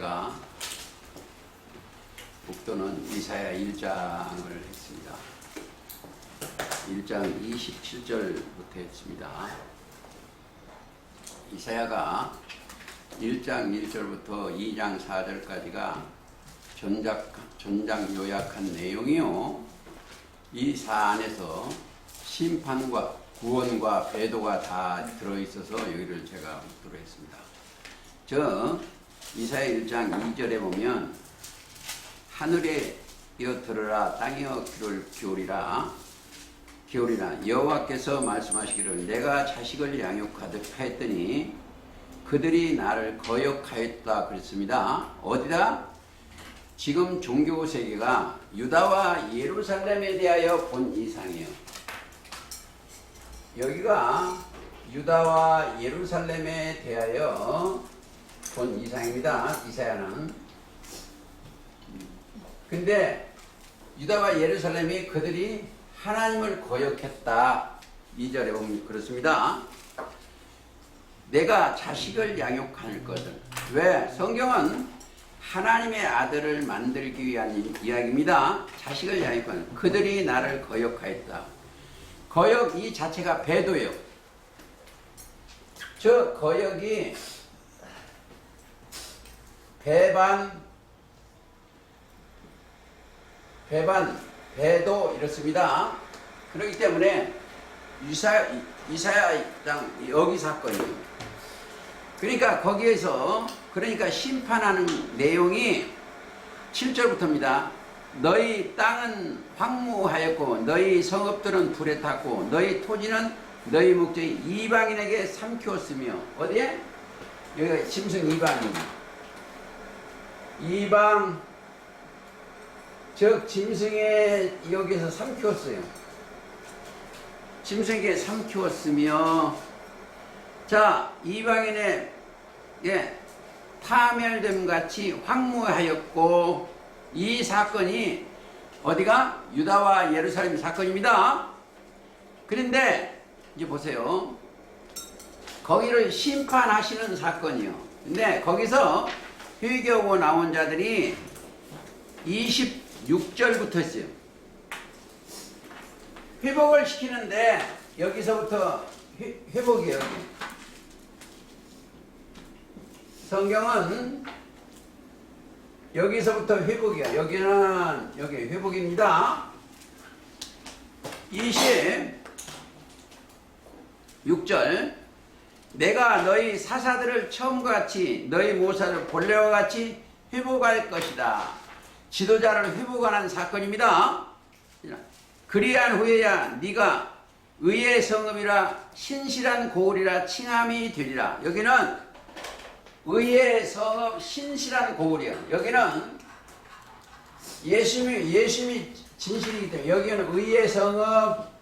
제가 묵도는 이사야 1장을 했습니다. 1장 27절부터 했습니다. 이사야가 1장 1절부터 2장 4절까지가 전장 요약한 내용이요. 이 사안에서 심판과 구원과 배도가 다 들어있어서 여기를 제가 묵도로 했습니다. 이사야 1장 2절에 보면 하늘에 이어 들으라 땅이여 귀를 기울이라 여호와께서 말씀하시기를 내가 자식을 양육하듯 하였더니 그들이 나를 거역하였다 그랬습니다. 어디다? 지금 종교 세계가 유다와 예루살렘에 대하여 본 이상이에요. 여기가 유다와 예루살렘에 대하여 본 이상입니다. 이사야는. 근데 유다와 예루살렘이 그들이 하나님을 거역했다. 2절에 보면 그렇습니다. 내가 자식을 양육할 것을. 왜? 성경은 하나님의 아들을 만들기 위한 이야기입니다. 자식을 양육하는. 그들이 나를 거역하였다. 거역 이 자체가 배도예요. 저 거역이 배도 이렇습니다. 그렇기 때문에 이사야 장 여기 사건이에요. 그러니까 거기에서 심판하는 내용이 7절부터입니다. 너희 땅은 황무하였고 너희 성읍들은 불에 탔고 너희 토지는 너희 목적이 이방인에게 삼키웠으며 어디에? 여기가 짐승 이방 즉 짐승에 여기서 삼키웠어요. 짐승에게 삼키웠으며 자 이방인의 타멸됨 같이 황무하였고 이 사건이 어디가? 유다와 예루살렘 사건입니다. 그런데 이제 보세요. 거기를 심판하시는 사건이요. 근데 거기서 회개하고 나온 자들이 26절부터 했어요. 회복을 시키는데 여기서부터 회복이에요. 성경은 여기서부터 회복이야. 여기 회복입니다. 26절 내가 너희 사사들을 처음과 같이 너희 모사를 본래와 같이 회복할 것이다. 지도자를 회복하는 사건입니다. 그리한 후에야 네가 의의 성읍이라 신실한 고을이라 칭함이 되리라. 여기는 의의 성읍 신실한 고을이야. 여기는 예수님이 진실이기 때문에 여기는 의의 성읍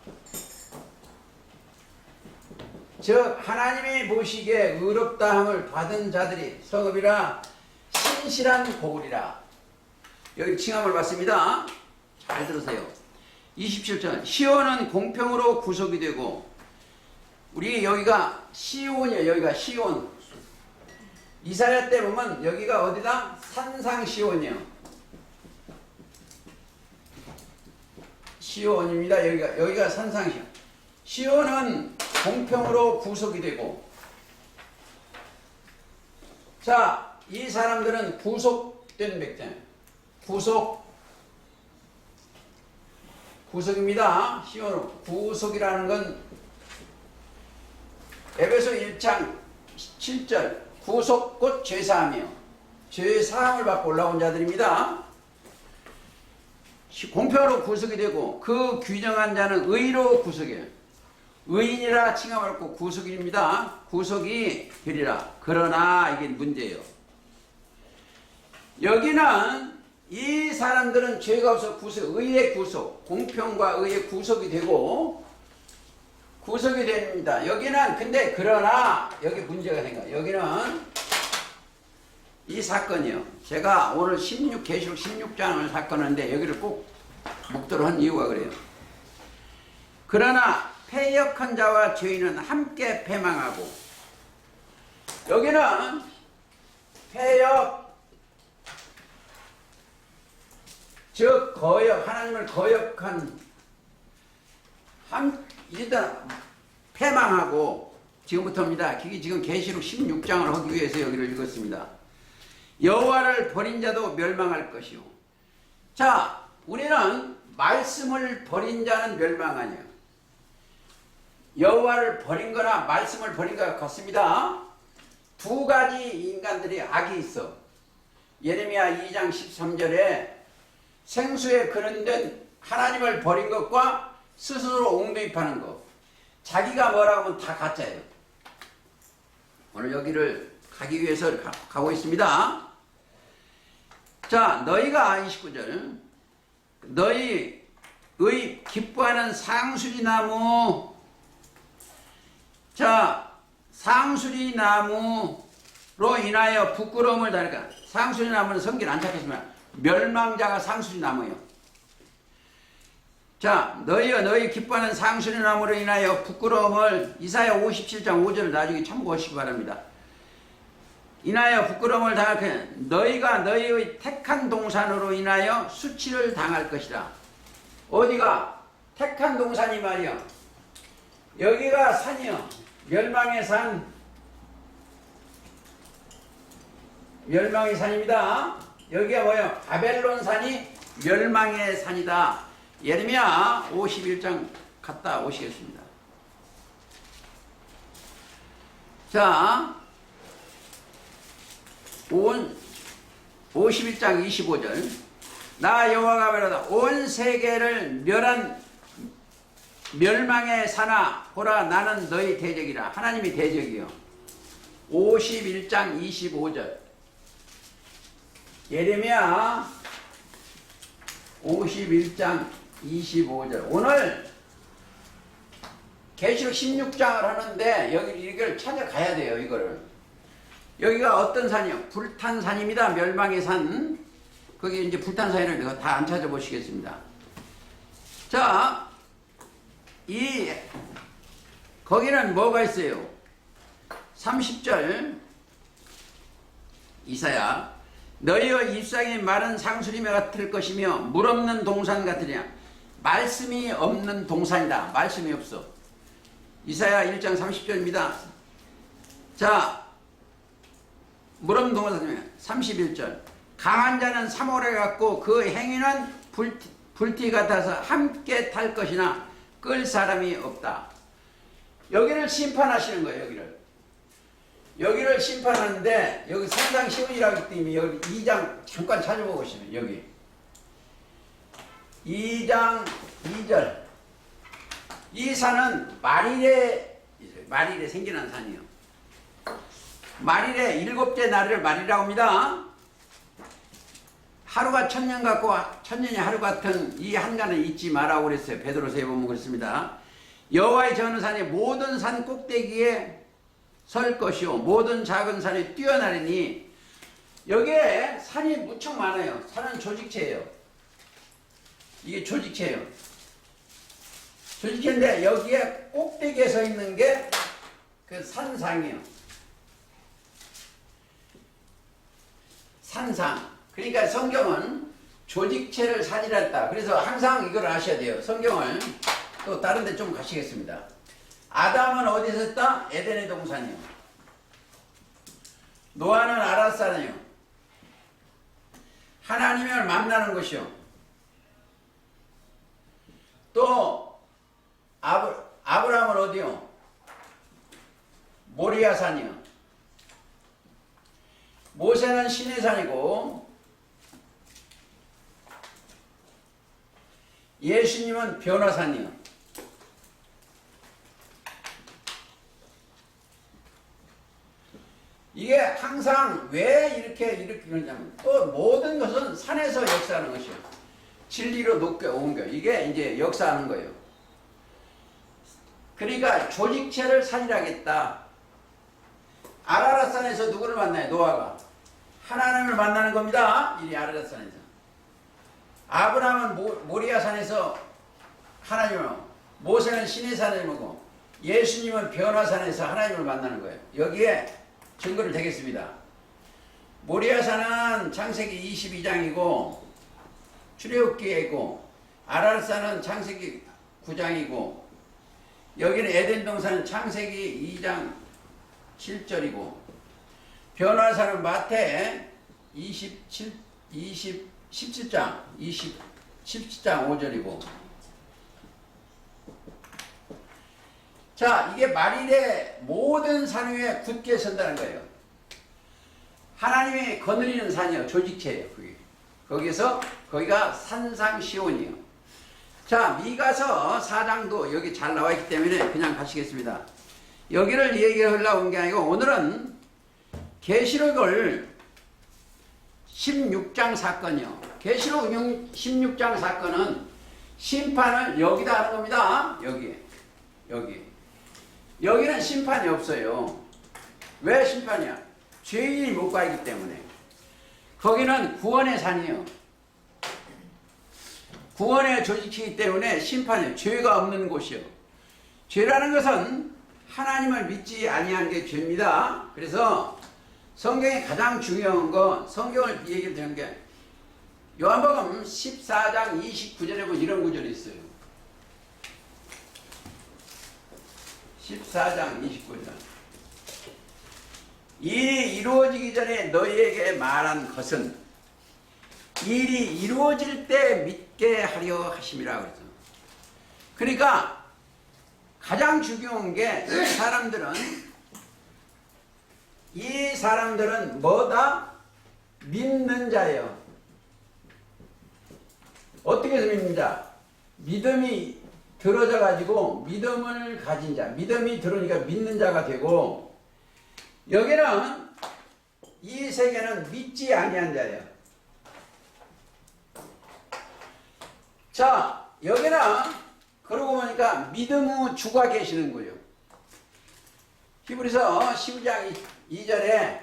즉 하나님이 보시기에 의롭다함을 받은 자들이 성읍이라 신실한 고을이라. 여기 칭함을 받습니다. 잘 들으세요. 27절 시온은 공평으로 구속이 되고 우리 여기가 시온이에요. 여기가 시온. 이사야 때 보면 여기가 어디다? 산상 시온이에요. 시온입니다. 여기가 산상 시온. 시온은 공평으로 구속이 되고 자, 이 사람들은 구속된 백성. 구속입니다. 시온 구속이라는 건 에베소 1장 7절 구속 곧 죄사하며 죄사함을 받고 올라온 자들입니다. 공평으로 구속이 되고 그 규정한 자는 의로 구속이에요. 의인이라 칭함을 받고 구속입니다. 구속이 되리라. 그러나 이게 문제예요. 여기는 이 사람들은 죄가 없어 의의 구속, 공평과 의의 구속이 되고 구속이 됩니다. 여기는 근데 그러나 여기 문제가 생겨. 여기는 이 사건이요. 제가 오늘 계시록 16장을 사건인데 여기를 꼭 묵도로 한 이유가 그래요. 그러나 패역한 자와 죄인은 함께 패망하고 여기는 패역 즉 거역, 하나님을 거역한 일단 패망하고, 지금부터입니다. 그게 지금 계시록 16장을 하기 위해서 여기를 읽었습니다. 여호와를 버린 자도 멸망할 것이요. 자, 우리는 말씀을 버린 자는 멸망 아니에요. 여호와를 버린 거나 말씀을 버린 것 같습니다. 두 가지 인간들이 악이 있어. 예레미야 2장 13절에 생수에 그른된 하나님을 버린 것과 스스로 옹도입하는 것. 자기가 뭐라고 하면 다 가짜예요. 오늘 여기를 가기 위해서 가고 있습니다. 자, 너희가 29절 너희의 기뻐하는 상수리나무, 자, 상수리나무로 인하여 부끄러움을 당할까. 상수리나무는 성경 안 찾겠지만 멸망자가 상수리나무예요. 자, 너희 기뻐하는 상수리나무로 인하여 부끄러움을, 이사야 57장 5절을 나중에 참고하시기 바랍니다. 인하여 부끄러움을 당할 것이다. 너희가 너희의 택한 동산으로 인하여 수치를 당할 것이다. 어디가? 택한 동산이 말이야. 여기가 산이요. 멸망의 산. 멸망의 산입니다. 여기가 뭐예요? 바벨론 산이 멸망의 산이다. 예레미야 51장 갔다 오시겠습니다. 자, 51장 25절 나 여호와가 말하다 온 세계를 멸한 멸망의 산아 보라 나는 너희 대적이라. 하나님이 대적이요. 51장 25절 예레미야 51장 25절 오늘 계시록 16장을 하는데 여기 이걸 찾아가야 돼요. 이거를 여기가 어떤 산이요? 불탄 산입니다. 멸망의 산. 거기 이제 불탄 산이라는 거 다 안 찾아보시겠습니다. 자, 거기는 뭐가 있어요? 30절 이사야 너희의 입상이 마른 상수림에 같을 것이며 물 없는 동산 같으랴. 말씀이 없는 동산이다. 말씀이 없어. 이사야 1장 30절입니다. 자, 물 없는 동산 31절 강한 자는 사모래 같고 그 행위는 불티 같아서 함께 탈 것이나 끌 사람이 없다. 여기를 심판하시는 거예요. 여기를 심판하는데 여기 상당 시온이라기 때문에 여기 2장 잠깐 찾아보고 계시면 여기 2장 2절 이 산은 말일에 생겨난 산이에요. 말일에 일곱째 날을 말이라고 합니다. 하루가 천년 같고 천년이 하루 같은 이 한간을 잊지 마라고 그랬어요. 베드로서에 보면 그렇습니다. 여호와의 전우산이 모든 산 꼭대기에 설 것이요 모든 작은 산에 뛰어나리니. 여기에 산이 무척 많아요. 산은 조직체예요. 이게 조직체예요. 조직체인데 여기에 꼭대기에 서 있는 게 그 산상이에요. 산상. 그러니까 성경은 조직체를 산이라 했다. 그래서 항상 이걸 아셔야 돼요. 성경을 또 다른 데 좀 가시겠습니다. 아담은 어디서 했다? 에덴의 동산이요. 노아는 아라산이요. 하나님을 만나는 것이요. 또 아브라함은 어디요? 모리아산이요. 모세는 시내산이고 예수님은 변화산이요. 이게 항상 왜 이렇게 그러냐면 또 모든 것은 산에서 역사하는 것이요. 진리로 높게 옮겨. 이게 이제 역사하는 거예요. 그러니까 조직체를 산이라겠다. 아라랏산에서 누구를 만나요? 노아가 하나님을 만나는 겁니다. 이 아라랏산에서. 아브라함은 모리아산에서 하나님을, 모세는 시내산을 보고 예수님은 변화산에서 하나님을 만나는 거예요. 여기에 증거를 대겠습니다. 모리아산은 창세기 22장이고 출애굽기이고 아랄사는 창세기 9장이고 여기는 에덴 동산은 창세기 2장 7절이고 변화사는 마태 17장 5절이고 자, 이게 만일에 모든 산 위에 굳게 선다는 거예요. 하나님이 거느리는 산이요. 조직체예요. 거기가 산상시온이에요. 자, 미가서 4장도 여기 잘 나와 있기 때문에 그냥 가시겠습니다. 여기를 얘기하려고 온 게 아니고 오늘은 계시록을 16장 사건이요. 계시록 16장 사건은 심판을 여기다 하는 겁니다. 여기. 여기는 심판이 없어요. 왜 심판이야? 죄인이 못 가기 때문에. 거기는 구원의 산이요. 구원의 조직이기 때문에 심판이요. 죄가 없는 곳이요. 죄라는 것은 하나님을 믿지 아니한 게 죄입니다. 그래서 성경에 가장 중요한 거, 성경을 얘기를 드리는 게 요한복음 14장 29절에 보면 이런 구절이 있어요. 14장 29절. 일이 이루어지기 전에 너희에게 말한 것은 일이 이루어질 때 믿게 하려 하심이라 그랬죠. 그러니까 가장 중요한 게 이 사람들은 뭐다? 믿는 자예요. 어떻게 해서 믿는 자? 믿음이 들어져 가지고 믿음을 가진 자. 믿음이 들어오니까 믿는 자가 되고 여기는 이 세계는 믿지 아니한 자예요. 자, 여기는 그러고 보니까 믿음의 주가 계시는 거예요. 히브리서 12장 2절에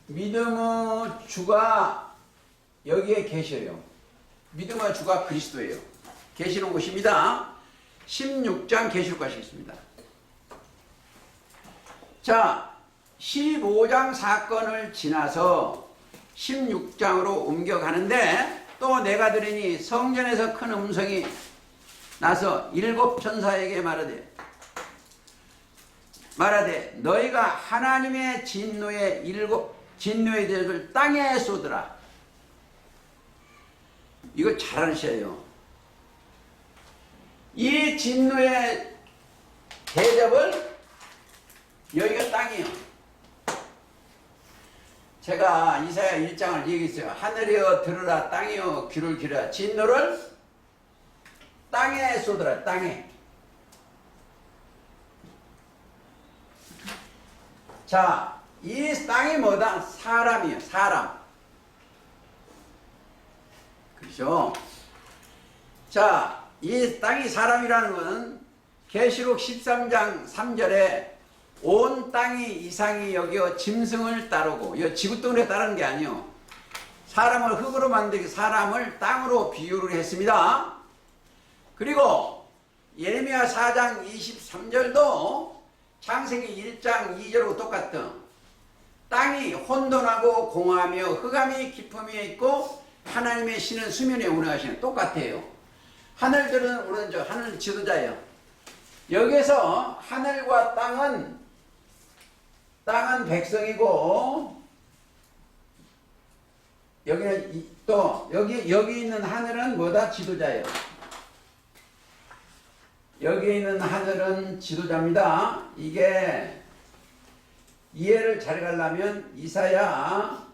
믿음의 주가 여기에 계셔요. 믿음의 주가 그리스도예요. 계시는 곳입니다. 16장 계시록 가시겠습니다. 자, 15장 사건을 지나서 16장으로 옮겨가는데 또 내가 들으니 성전에서 큰 음성이 나서 일곱 천사에게 말하되 너희가 하나님의 진노의 대접을 땅에 쏟으라. 이거 잘 아셔요. 이 진노의 대접을 여기가 땅이에요. 제가 이사야 1장을 얘기했어요. 하늘이여 들으라, 땅이여 귀를 기울여라. 진노를 땅에 쏟으라. 땅에. 자, 이 땅이 뭐다? 사람이에요. 사람. 그렇죠? 자, 이 땅이 사람이라는 것은 계시록 13장 3절에 온 땅이 이상히 여겨 짐승을 따르고, 이 지구동에 따르는 게 아니요. 사람을 흙으로 만들기, 사람을 땅으로 비유를 했습니다. 그리고 예레미야 4장 23절도 창세기 1장 2절하고 똑같은 땅이 혼돈하고 공허하며 흑암이 깊음이 있고 하나님의 신은 수면에 운행하시는 똑같아요. 하늘들은 오른쪽, 하늘 지도자예요. 여기서 하늘과 땅은 백성이고 여기는 또 여기 있는 하늘은 뭐다? 지도자예요. 여기 있는 하늘은 지도자입니다. 이게 이해를 잘 가려면 이사야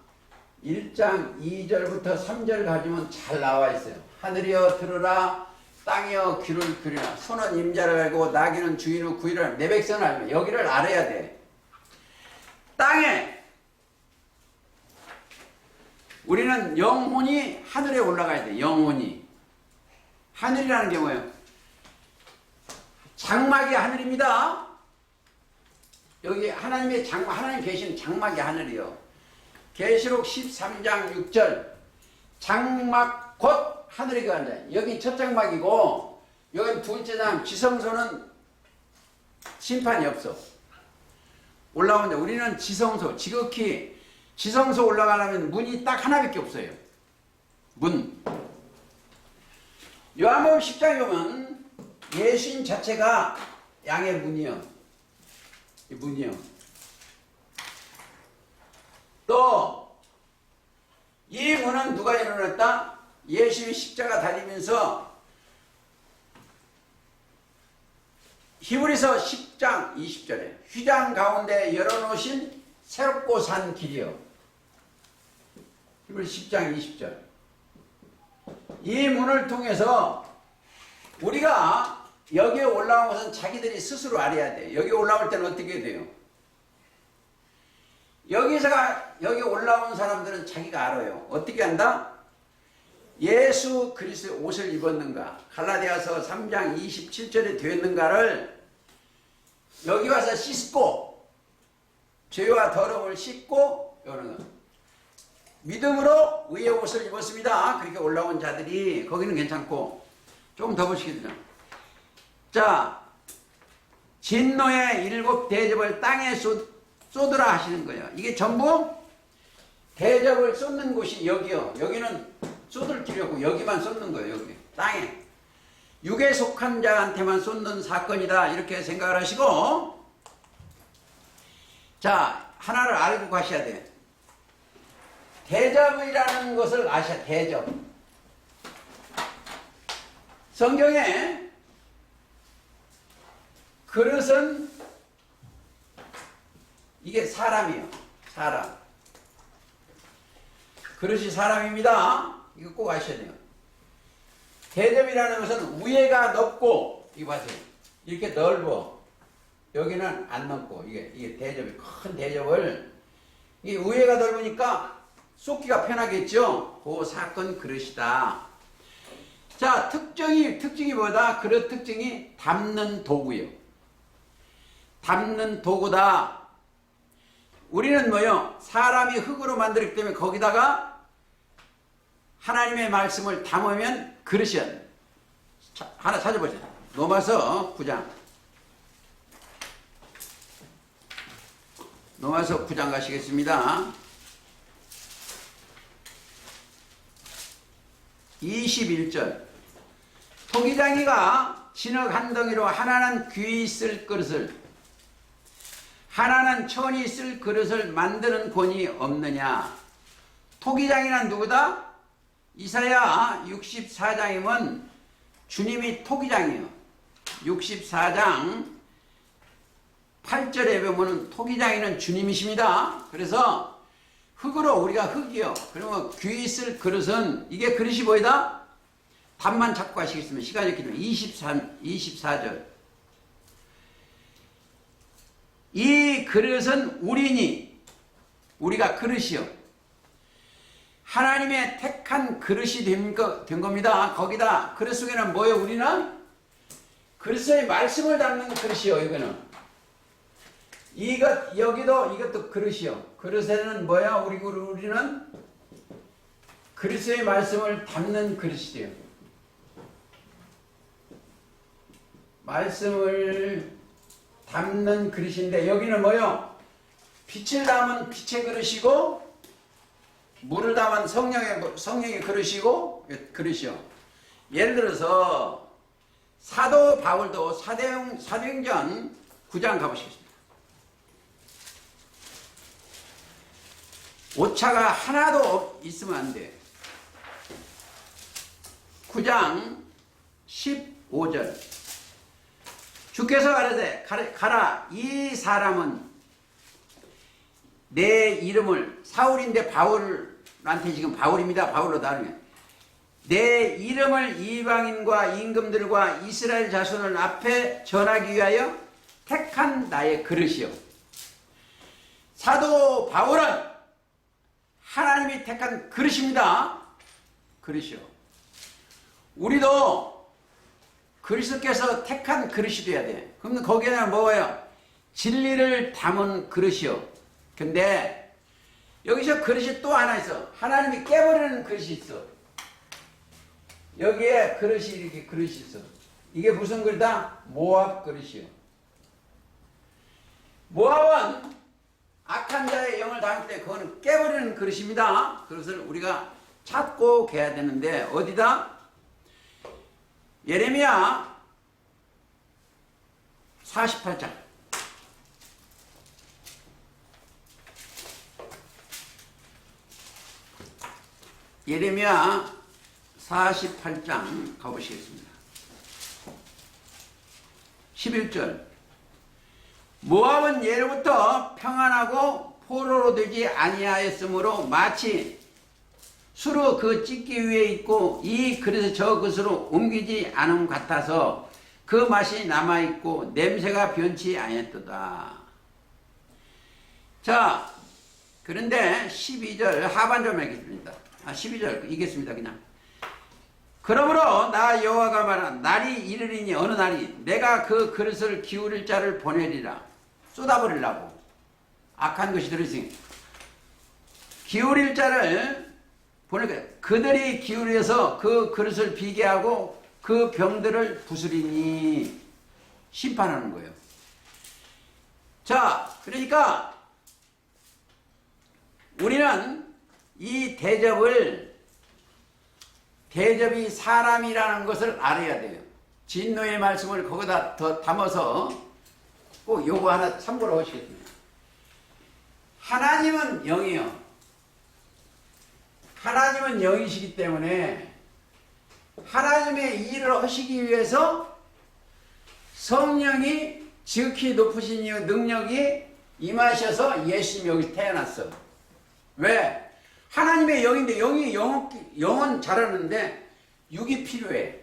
1장 2절부터 3절 가지면 잘 나와 있어요. 하늘이여 들으라, 땅이여 귀를 기울이라. 소는 임자를 알고 나귀는 주인의 구의를 내 백성을 알면 여기를 알아야 돼. 땅에 우리는 영혼이 하늘에 올라가야 돼. 영혼이. 하늘이라는 게 뭐예요? 장막이 하늘입니다. 여기 하나님 계신 장막이 하늘이요. 계시록 13장 6절 장막 곧 하늘이 간다. 여기 첫 장막이고 여기 둘째 장 지성소는 심판이 없어. 올라오는데 우리는 지성소, 지극히 지성소 올라가려면 문이 딱 하나밖에 없어요. 문. 요한복음 10장에 보면 예수님 자체가 양의 문이요. 이 문이요. 또 이 문은 누가 열어놨다? 예수님이 십자가 달리면서 히브리서 10장 20절에 휘장 가운데 열어놓으신 새롭고 산 길이요. 히브리서 10장 20절. 이 문을 통해서 우리가 여기에 올라온 것은 자기들이 스스로 알아야 돼. 여기 올라올 때는 어떻게 돼요? 여기 올라온 사람들은 자기가 알아요. 어떻게 한다? 예수 그리스도의 옷을 입었는가? 갈라디아서 3장 27절에 되었는가를 여기 와서 씻고 죄와 더러움을 씻고 여는 것. 믿음으로 의의 옷을 입었습니다. 그렇게 올라온 자들이 거기는 괜찮고 조금 더 보시겠죠. 자, 진노의 7 대접을 땅에 쏟으라 하시는 거예요. 이게 전부 대접을 쏟는 곳이 여기요. 여기는 쏟을 길이 없고 여기만 쏟는 거예요. 여기 땅에 육에 속한 자한테만 쏟는 사건이다 이렇게 생각을 하시고, 자, 하나를 알고 가셔야 돼요. 대접이라는 것을 아셔야. 대접. 성경에 그릇은 이게 사람이에요. 사람. 그릇이 사람입니다. 이거 꼭 아셔야 돼요. 대접이라는 것은 위에가 넓고, 이거 봐세요. 이렇게 넓어. 여기는 안 넓고, 이게 대접이, 큰 대접을, 이 위에가 넓으니까 쏟기가 편하겠죠? 그 사건 그릇이다. 자, 특징이 뭐다? 그릇 특징이 담는 도구예요. 담는 도구다. 우리는 뭐요? 사람이 흙으로 만들었기 때문에 거기다가 하나님의 말씀을 담으면 그릇이야. 하나 찾아보세요. 로마서 9장. 로마서 9장 가시겠습니다. 21절. 토기장이가 진흙 한 덩이로 하나는 귀 쓸 그릇을, 하나는 천이 쓸 그릇을 만드는 권이 없느냐. 토기장이란 누구다? 이사야 64장이면 주님이 토기장이에요. 64장 8절에 보면 토기장이는 주님이십니다. 그래서 흙으로, 우리가 흙이요. 그러면 귀 쓸 그릇은, 이게 그릇이 뭐이다? 답만 잡고 가시겠습니다. 시간이 없기 때문에 24절. 이 그릇은 우리니, 우리가 그릇이요. 하나님의 택한 그릇이 된 겁니다. 거기다 그릇 속에는 뭐예요? 우리는 그리스도의 말씀을 담는 그릇이요. 이거는 이것도 그릇이요. 그릇에는 뭐야? 우리는 그리스도의 말씀을 담는 그릇이 돼요. 말씀을 담는 그릇인데, 여기는 뭐요? 빛을 담은 빛의 그릇이고, 물을 담은 성령의 그릇이고, 그릇이요. 예를 들어서 사도 바울도 사도행전 9장 가보시겠습니다. 오차가 하나도 있으면 안 돼. 9장 15절. 주께서 가라사대 가라, 이 사람은 내 이름을, 사울인데 바울한테 지금 바울입니다. 바울로 나누면 내 이름을 이방인과 임금들과 이스라엘 자손을 앞에 전하기 위하여 택한 나의 그릇이요. 사도 바울은 하나님이 택한 그릇입니다. 그릇이요. 우리도 그리스도께서 택한 그릇이 돼야 돼. 그럼 거기에는 뭐예요? 진리를 담은 그릇이요. 근데 여기서 그릇이 또 하나 있어. 하나님이 깨버리는 그릇이 있어. 여기에 그릇이, 이렇게 그릇이 있어. 이게 무슨 그릇이다? 모압 그릇이요. 모압은 악한 자의 영을 담을 때 그거는 깨버리는 그릇입니다. 그것을 우리가 찾고 개야 되는데 어디다? 예레미야 48장. 예레미야 48장 가보시겠습니다. 11절. 모압은 예로부터 평안하고 포로로 되지 아니하였으므로 마치 수로 그 찢기 위에 있고 이 그릇에 저 그릇으로 옮기지 않음 같아서 그 맛이 남아있고 냄새가 변치 아니했도다. 자, 그런데 12절 하반절만 읽겠습니다. 12절 읽겠습니다. 그냥. 그러므로 나 여호와가 말한 날이 이르리니 어느 날이 내가 그 그릇을 기울일 자를 보내리라. 쏟아버리려고. 악한 것이 들으시니 기울일 자를 보내리라. 그들이 기울여서 그 그릇을 비게 하고 그 병들을 부수리니 심판하는 거예요. 자, 그러니까 우리는 이 대접이 사람이라는 것을 알아야 돼요. 진노의 말씀을 거기다 더 담아서 꼭 요거 하나 참고로 하시겠습니다. 하나님은 영이요. 하나님은 영이시기 때문에 하나님의 일을 하시기 위해서 성령이 지극히 높으신 능력이 임하셔서 예수님이 여기 태어났어. 왜? 하나님의 영인데 영은 잘하는데 육이 필요해.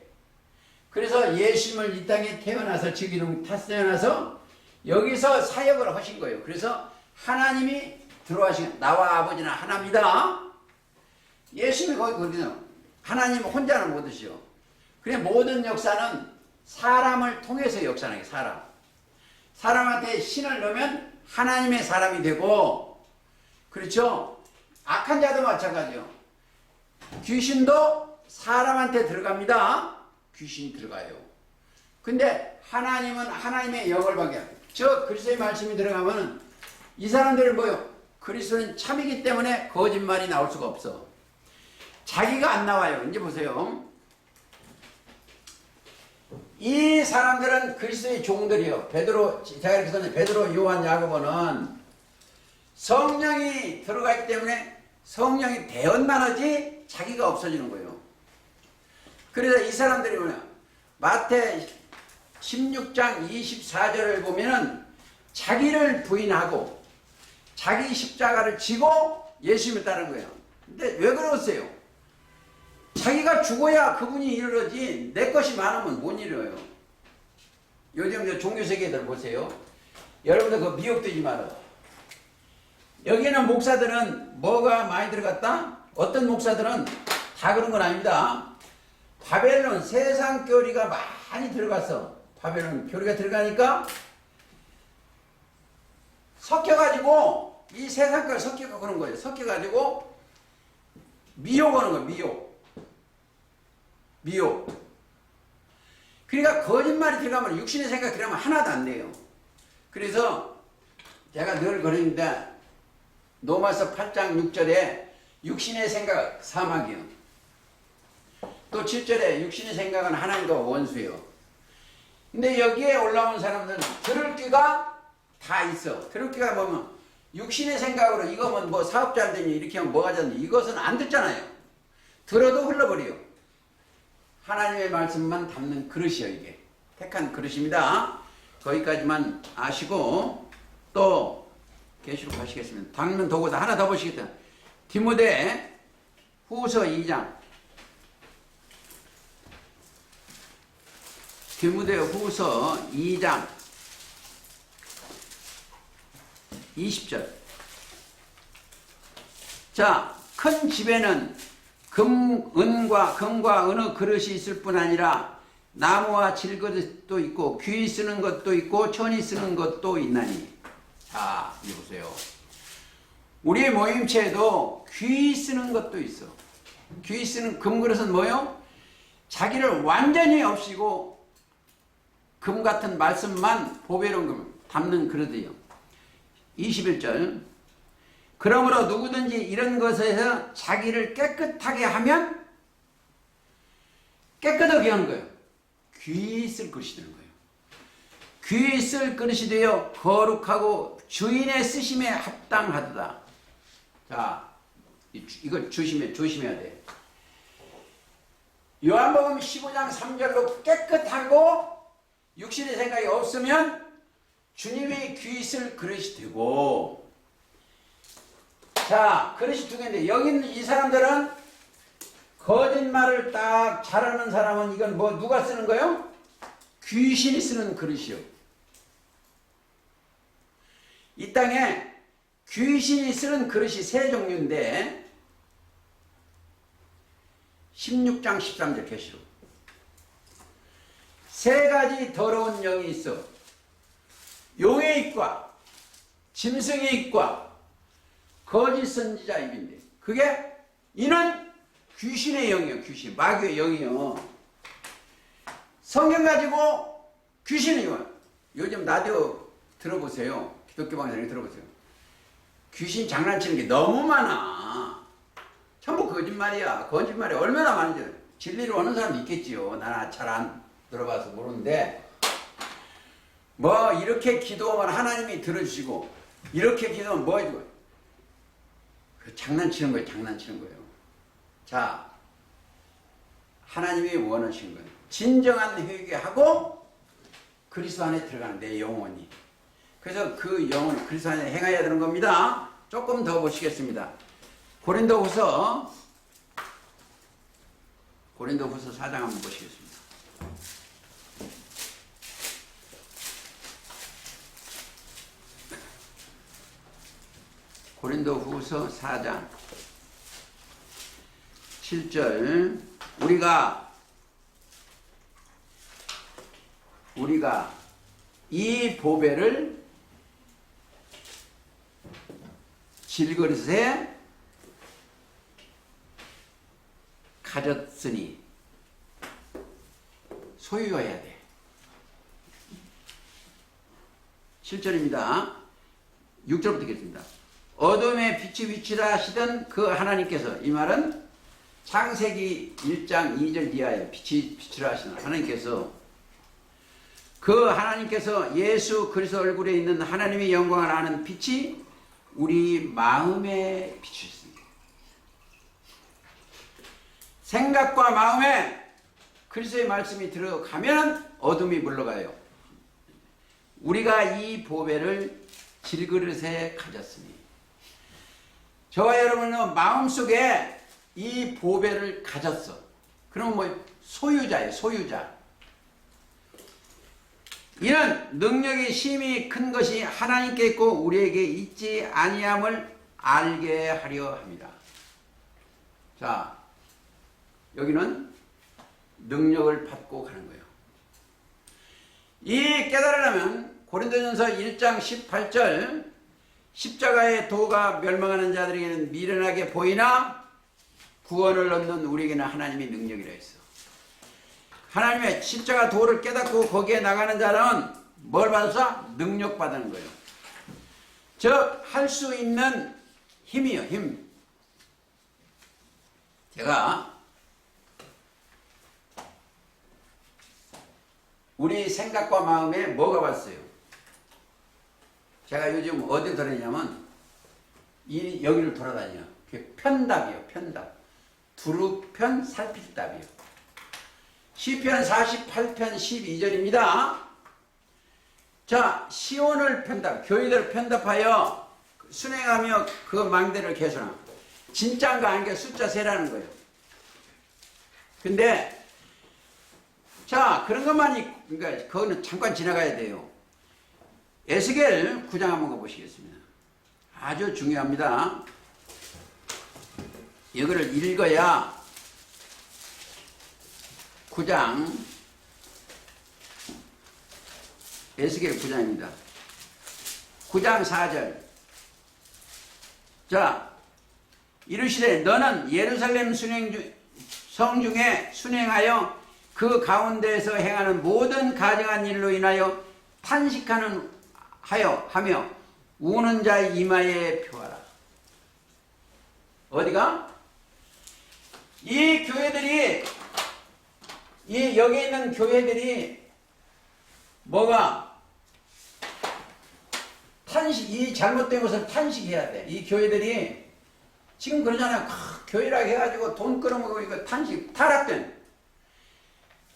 그래서 예수님을 이 땅에 태어나서 지금 태어나서 여기서 사역을 하신 거예요. 그래서 하나님이 들어와신 나와 아버지는 하나입니다. 예수님이 거기서 하나님 혼자는 못하시오. 그래 모든 역사는 사람을 통해서 역사하는 게 사람한테 신을 넣으면 하나님의 사람이 되고, 그렇죠? 악한 자도 마찬가지요. 귀신도 사람한테 들어갑니다. 귀신이 들어가요. 근데 하나님은 하나님의 영을 받게 합니다. 저 그리스도의 말씀이 들어가면 이 사람들은 뭐요? 그리스도는 참이기 때문에 거짓말이 나올 수가 없어. 자기가 안 나와요. 이제 보세요. 이 사람들은 그리스도의 종들이요. 제가 이렇게 썼는데 베드로, 요한, 야고보는 성령이 들어가기 때문에 성령이 대언만 하지 자기가 없어지는 거예요. 그래서 이 사람들이 뭐냐? 마태 16장 24절을 보면은 자기를 부인하고 자기 십자가를 지고 예수님을 따르는 거예요. 근데 왜 그러세요? 자기가 죽어야 그분이 이르러지 내 것이 많으면 못 이뤄요. 요즘 종교세계들 보세요. 여러분들 그거 미혹되지 마라. 여기는 목사들은 뭐가 많이 들어갔다? 어떤 목사들은 다 그런 건 아닙니다. 바벨론 세상 교리가 많이 들어갔어. 바벨론 교리가 들어가니까 섞여가지고 이 세상 교리 섞여가 그런 거예요. 섞여가지고 미혹하는 거예요. 미혹. 그러니까 거짓말이 들어가면 육신의 생각 들어가면 하나도 안 돼요. 그래서 제가 늘 그러는데 로마서 8장 6절에 육신의 생각 사막이요. 또 7절에 육신의 생각은 하나님과 원수요. 근데 여기에 올라온 사람들은 들을 귀가 다 있어. 들을 귀가 뭐면 육신의 생각으로 이거면 뭐 사업 잘 되니 이렇게 하면 뭐가 되니 이것은 안 듣잖아요. 들어도 흘러버려요. 하나님의 말씀만 담는 그릇이요. 이게 택한 그릇입니다. 거기까지만 아시고 또 계시록 하시겠습니다. 담는 도구다 하나 더 보시겠다. 디모데 후서 2장. 디모데 후서 2장 20절. 자, 큰 집에는 금과 어느 그릇이 있을 뿐 아니라 나무와 질그릇도 있고 귀 쓰는 것도 있고 천이 쓰는 것도 있나니. 자, 이거 보세요. 우리 모임체에도 귀 쓰는 것도 있어. 귀 쓰는 금그릇은 뭐요? 자기를 완전히 없이고 금 같은 말씀만 보배로운 금 담는 그릇이요. 21절. 그러므로 누구든지 이런 것에서 자기를 깨끗하게 하면 깨끗하게 하는 거예요. 귀 쓸 것이 되는 거예요. 귀 쓸 그릇이 되어 거룩하고 주인의 쓰심에 합당하도다. 자, 이거 조심해야 돼. 요한복음 15장 3절로 깨끗하고 육신의 생각이 없으면 주님이 귀 쓸 그릇이 되고, 자, 그릇이 두 개인데 여기 있는 이 사람들은 거짓말을 딱 잘하는 사람은 이건 뭐 누가 쓰는 거예요? 귀신이 쓰는 그릇이요. 이 땅에 귀신이 쓰는 그릇이 세 종류인데 16장 13절 계시록 세 가지 더러운 영이 있어. 용의 입과 짐승의 입과 거짓 선지자 입인데 그게 이는 귀신의 영이요. 귀신 마귀의 영이요. 성경 가지고 귀신의 영. 요즘 라디오 들어보세요. 기독교 방송에 들어보세요. 귀신 장난치는 게 너무 많아. 전부 거짓말이야. 거짓말이 얼마나 많은지. 진리로 오는 사람도 있겠지요. 나는 잘 안 들어봐서 모르는데 뭐 이렇게 기도하면 하나님이 들어주시고 이렇게 기도하면 뭐 해주고 장난치는 거예요. 장난치는 거예요. 자, 하나님이 원하시는 거예요. 진정한 회개하고 그리스도 안에 들어가는 내 영혼이. 그래서 그 영혼 그리스도 안에 행해야 되는 겁니다. 조금 더 보시겠습니다. 고린도후서 4장 한번 보시겠습니다. 고린도후서 4장 7절 우리가 이 보배를 질그릇에 가졌으니 소유해야 돼. 7절입니다. 6절부터 읽겠습니다. 어둠의 빛이 비치라 하시던 그 하나님께서, 이 말은 창세기 1장 2절 이하에 빛이 비치라 하시는 하나님께서, 그 하나님께서 예수 그리스도 얼굴에 있는 하나님의 영광을 아는 빛이 우리 마음에 비추셨습니다. 생각과 마음에 그리스도의 말씀이 들어가면 어둠이 물러가요. 우리가 이 보배를 질그릇에 가졌으니, 저와 여러분은 마음속에 이 보배를 가졌어. 그러면 뭐 소유자예요. 소유자. 이는 능력이 심히 큰 것이 하나님께 있고 우리에게 있지 아니함을 알게 하려 합니다. 자, 여기는 능력을 받고 가는 거예요. 이 깨달으려면 고린도전서 1장 18절, 십자가의 도가 멸망하는 자들에게는 미련하게 보이나 구원을 얻는 우리에게는 하나님의 능력이라 했어. 하나님의 십자가 도를 깨닫고 거기에 나가는 자는 뭘 받았어? 능력 받는 거예요. 즉, 할 수 있는 힘이요, 힘. 제가 우리 생각과 마음에 뭐가 왔어요? 제가 요즘 어디 돌아다니냐면 여기를 돌아다녀요. 그게 편답이요, 편답. 두루편 살필답이요. 시편 48편 12절입니다. 자, 시온을 편답, 교회들을 편답하여 순행하며 그 망대를 개선함. 진짜인가 아닌가 숫자 세라는 거예요. 근데 자, 그런 것만이, 그러니까 그거는 잠깐 지나가야 돼요. 에스겔 9장 한번 가보시겠습니다. 아주 중요합니다. 이거를 읽어야 9장, 에스겔 9장입니다. 9장 4절. 자, 이르시되 너는 예루살렘 성 중에 순행하여 그 가운데에서 행하는 모든 가증한 일로 인하여 탄식하는 하며 우는 자의 이마에 표하라. 어디가? 이 교회들이 여기 있는 교회들이 뭐가 이 잘못된 것을 탄식해야 돼. 이 교회들이 지금 그러잖아요. 교회라 해가지고 돈 끌어먹고 이거 타락된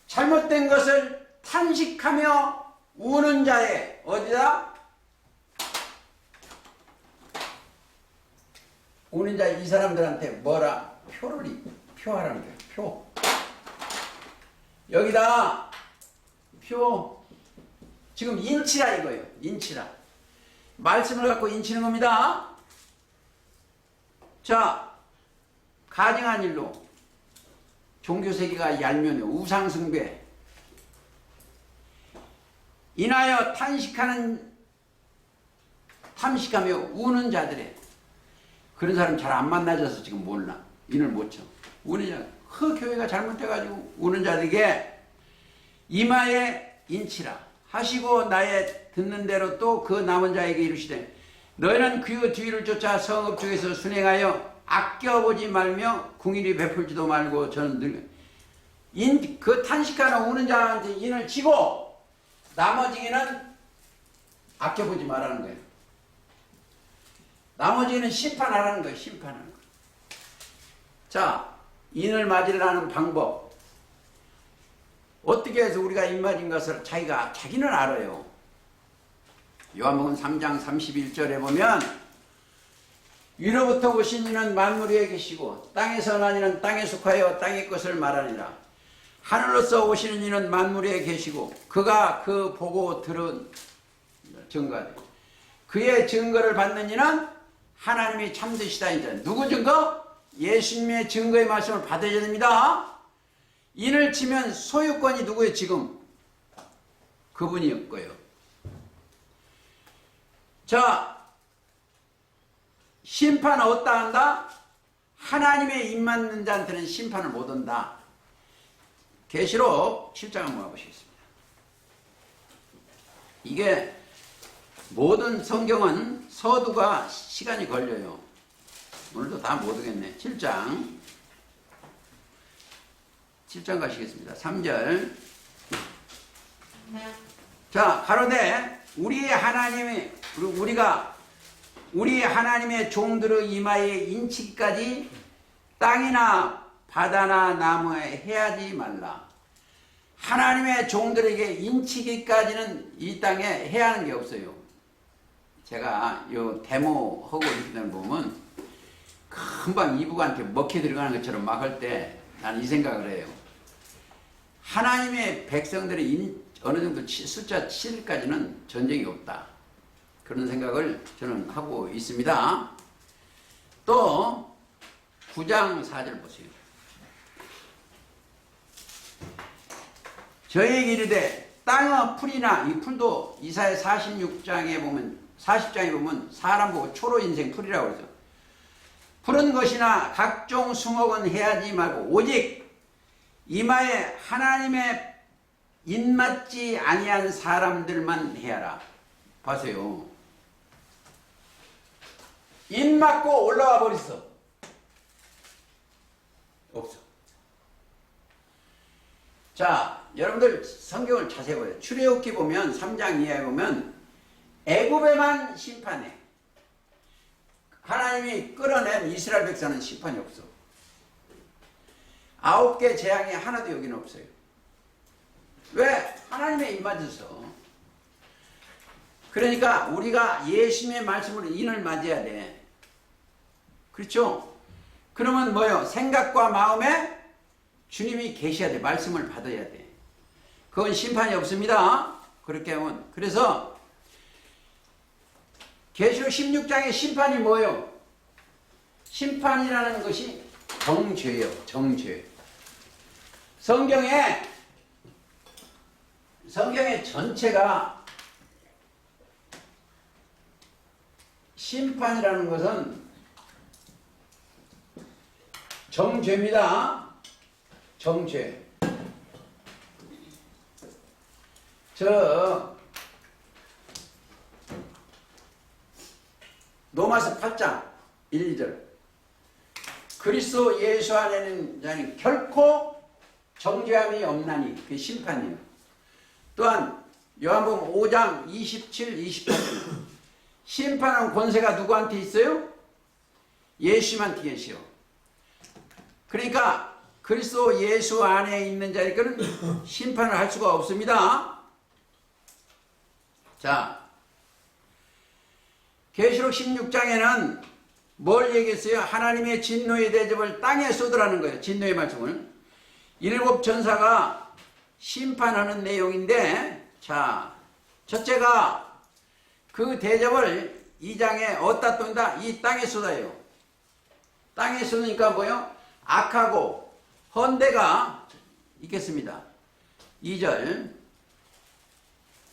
잘못된 것을 탄식하며 우는 자의 어디다? 우는 자 이 사람들한테 뭐라? 표하라는 거야. 표. 여기다 표. 지금 인치라 이거예요. 인치라. 말씀을 갖고 인치는 겁니다. 자, 가증한 일로 종교세계가 얄면해 우상숭배 인하여 탐식하며 우는 자들의 그런 사람 잘 안 만나져서 지금 몰라. 인을 못 쳐. 우는 자, 교회가 잘못돼가지고 우는 자들에게 이마에 인치라 하시고 나의 듣는 대로 또 그 남은 자에게 이르시되 너희는 그 뒤를 쫓아 성읍 중에서 순행하여 아껴보지 말며 궁일이 베풀지도 말고 저는 그 탄식하는 우는 자한테 인을 치고 나머지는 아껴보지 말라는 거예요. 나머지는 심판하라는 거예요. 심판하는 거예요. 자, 인을 맞으려는 방법 어떻게 해서 우리가 인 맞은 것을 자기는 알아요. 요한복음 3장 31절에 보면 위로부터 오신 이는 만물 위에 계시고 땅에서 난 이는 땅에 속하여 땅의 것을 말하니라. 하늘로서 오시는 이는 만물 위에 계시고 그가 그 보고 들은 증거하되 그의 증거를 받는 이는 하나님이 참되시다. 이제 누구 증거? 예수님의 증거의 말씀을 받아야 됩니다. 인을 치면 소유권이 누구예요? 지금 그분이었고요. 자, 심판 어디다 한다? 하나님의 입 맞는 자한테는 심판을 못 한다. 계시록 7장 한번 와보시겠습니다. 이게 모든 성경은 서두가 시간이 걸려요. 오늘도 다 못 오겠네. 7장 가시겠습니다. 3절. 자, 가로되 우리의 하나님의 종들의 이마에 인치기까지 땅이나 바다나 나무에 해하지 말라. 하나님의 종들에게 인치기까지는 이 땅에 해야 하는 게 없어요. 제가 요 데모하고 이렇게 되는 보면 금방 이북한테 먹혀 들어가는 것처럼 막 할 때 나는 이 생각을 해요. 하나님의 백성들의 어느 정도 숫자 7까지는 전쟁이 없다. 그런 생각을 저는 하고 있습니다. 또 9장 4절 보세요. 저에게 이르되 땅의 풀이나 이 풀도 이사야 40장에 보면 사람 보고 초로 인생 풀이라고 그러죠. 푸른 것이나 각종 수목은 해하지 말고 오직 이마에 하나님의 인맞지 아니한 사람들만 해야라. 보세요. 인맞고 올라와 버렸어. 없어. 자, 여러분들 성경을 자세히 보세요. 출애굽기 보면 3장 이하에 보면 애굽에만 심판해. 하나님이 끌어낸 이스라엘 백성은 심판이 없어. 9개 재앙이 하나도 여기는 없어요. 왜? 하나님의 입 맞아서. 그러니까 우리가 예수님의 말씀으로 인을 맞아야 돼. 그렇죠? 그러면 뭐요? 생각과 마음에 주님이 계셔야 돼. 말씀을 받아야 돼. 그건 심판이 없습니다. 그렇게 하면. 그래서 계시록 16장의 심판이 뭐예요? 심판이라는 것이 정죄예요. 정죄. 성경의 전체가 심판이라는 것은 정죄입니다. 정죄. 로마서 8장 1, 2절. 그리스도 예수 안에는 자는 결코 정죄함이 없나니 그 심판이에요. 또한 요한복음 5장 27, 28절 심판은 권세가 누구한테 있어요? 예수님한테 계시오. 그러니까 그리스도 예수 안에 있는 자에게는 심판을 할 수가 없습니다. 자, 계시록 16장에는 뭘 얘기했어요? 하나님의 진노의 대접을 땅에 쏟으라는 거예요. 진노의 말씀을. 7 천사가 심판하는 내용인데, 자, 첫째가 그 대접을 2장에 어디다 쏜다? 이 땅에 쏟아요. 땅에 쏟으니까 뭐요? 악하고 헌대가 있겠습니다. 2절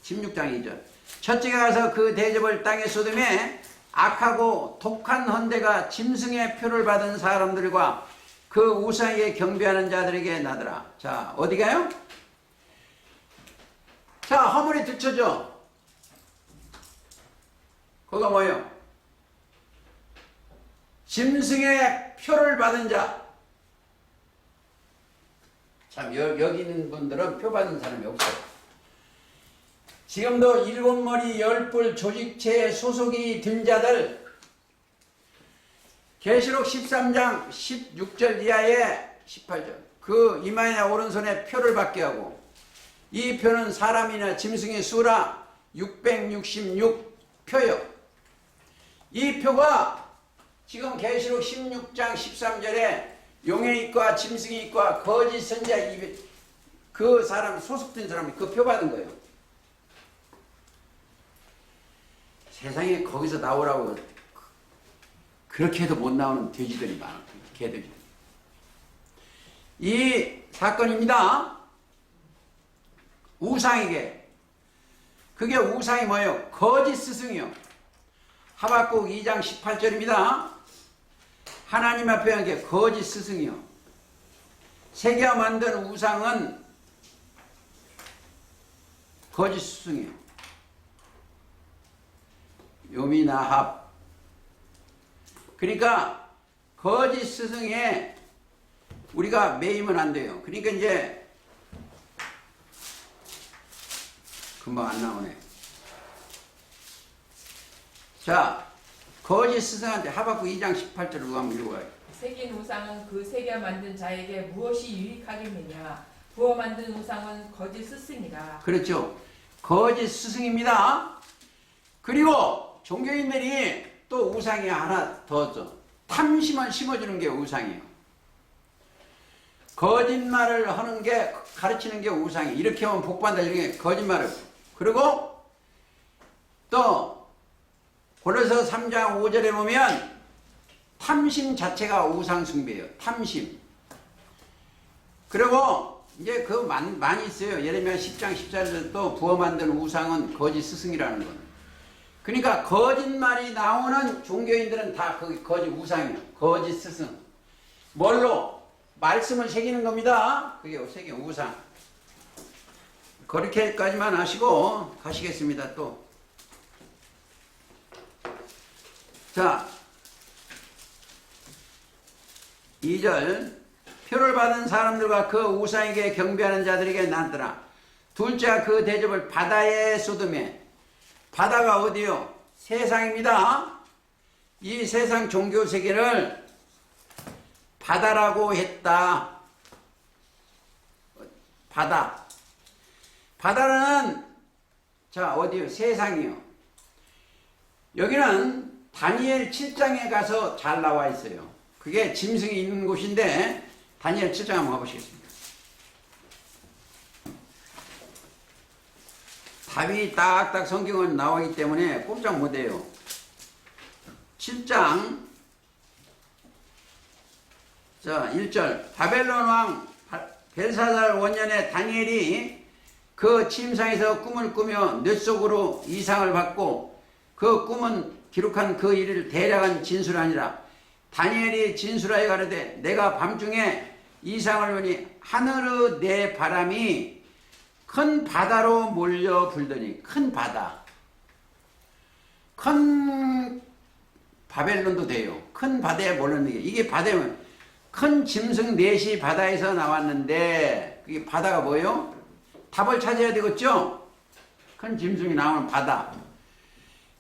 16장 2절 첫째가 가서 그 대접을 땅에 쏟음에 악하고 독한 헌대가 짐승의 표를 받은 사람들과 그 우상에 경배하는 자들에게 나더라. 자, 어디 가요? 자, 허물이 뒤쳐져. 그거 뭐예요? 짐승의 표를 받은 자. 참, 여기 있는 분들은 표 받은 사람이 없어요. 지금도 7머리 10뿔 조직체에 소속이 된 자들, 계시록 13장 16절 이하에 18절 그 이마에나 오른손에 표를 받게 하고, 이 표는 사람이나 짐승의 수라 666표요. 이 표가 지금 계시록 16장 13절에 용의 입과 짐승의 입과 거짓 선지자 입에 그 사람 소속된 사람이 그 표 받은 거예요. 세상에 거기서 나오라고 그렇게 해도 못 나오는 돼지들이 많아요. 개들이. 이 사건입니다. 우상에게. 그게 우상이 뭐예요? 거짓 스승이요. 하박국 2장 18절입니다. 하나님 앞에 한 게 거짓 스승이요. 세계가 만든 우상은 거짓 스승이요. 요미나합. 그러니까 거짓 스승에 우리가 매이면 안 돼요. 그러니까 이제 금방 안 나오네. 자, 거짓 스승한테 하박국 2장 18절을 한번 읽어봐요. 새긴 우상은 그 새겨 만든 자에게 무엇이 유익하겠느냐. 부어 만든 우상은 거짓 스승이라. 그렇죠. 거짓 스승입니다. 그리고 종교인들이 또 우상이 하나 더 줘. 탐심을 심어주는 게 우상이에요. 거짓말을 하는 게, 가르치는 게 우상이에요. 이렇게 하면 복받는다, 이렇게 거짓말을. 그리고 또 고린도서 3장 5절에 보면 탐심 자체가 우상 숭배예요. 탐심. 그리고 이제 그 많이 있어요. 예레미야 10장 14절도 부어 만든 우상은 거짓 스승이라는 거는. 그러니까 거짓말이 나오는 종교인들은 다 거기 거짓 우상이에요. 거짓 스승. 뭘로? 말씀을 새기는 겁니다. 그게 새긴 우상. 그렇게까지만 하시고 가시겠습니다. 또. 자, 2절 표를 받은 사람들과 그 우상에게 경배하는 자들에게 나더라. 둘째가 그 대접을 바다에 쏟음에. 바다가 어디요? 세상입니다. 이 세상 종교 세계를 바다라고 했다. 바다. 바다는 자 어디요? 세상이요. 여기는 다니엘 7장에 가서 잘 나와 있어요. 그게 짐승이 있는 곳인데 다니엘 7장 한번 가보시겠습니다. 답이 딱딱 성경은 나오기 때문에 꼼짝 못해요. 7장 자 1절 바벨론 왕 벨사살 원년에 다니엘이 그 침상에서 꿈을 꾸며 뇌 속으로 이상을 받고 그 꿈은 기록한 그 일을 대략한 진술하니라. 다니엘이 진술하여 가로되 내가 밤중에 이상을 보니 하늘의 내 바람이 큰 바다로 몰려 불더니. 큰 바다. 큰 바벨론도 돼요. 큰 바다에 몰렸는 게 이게 바다면 큰 짐승 넷이 바다에서 나왔는데 그게 바다가 뭐예요? 답을 찾아야 되겠죠? 큰 짐승이 나오는 바다.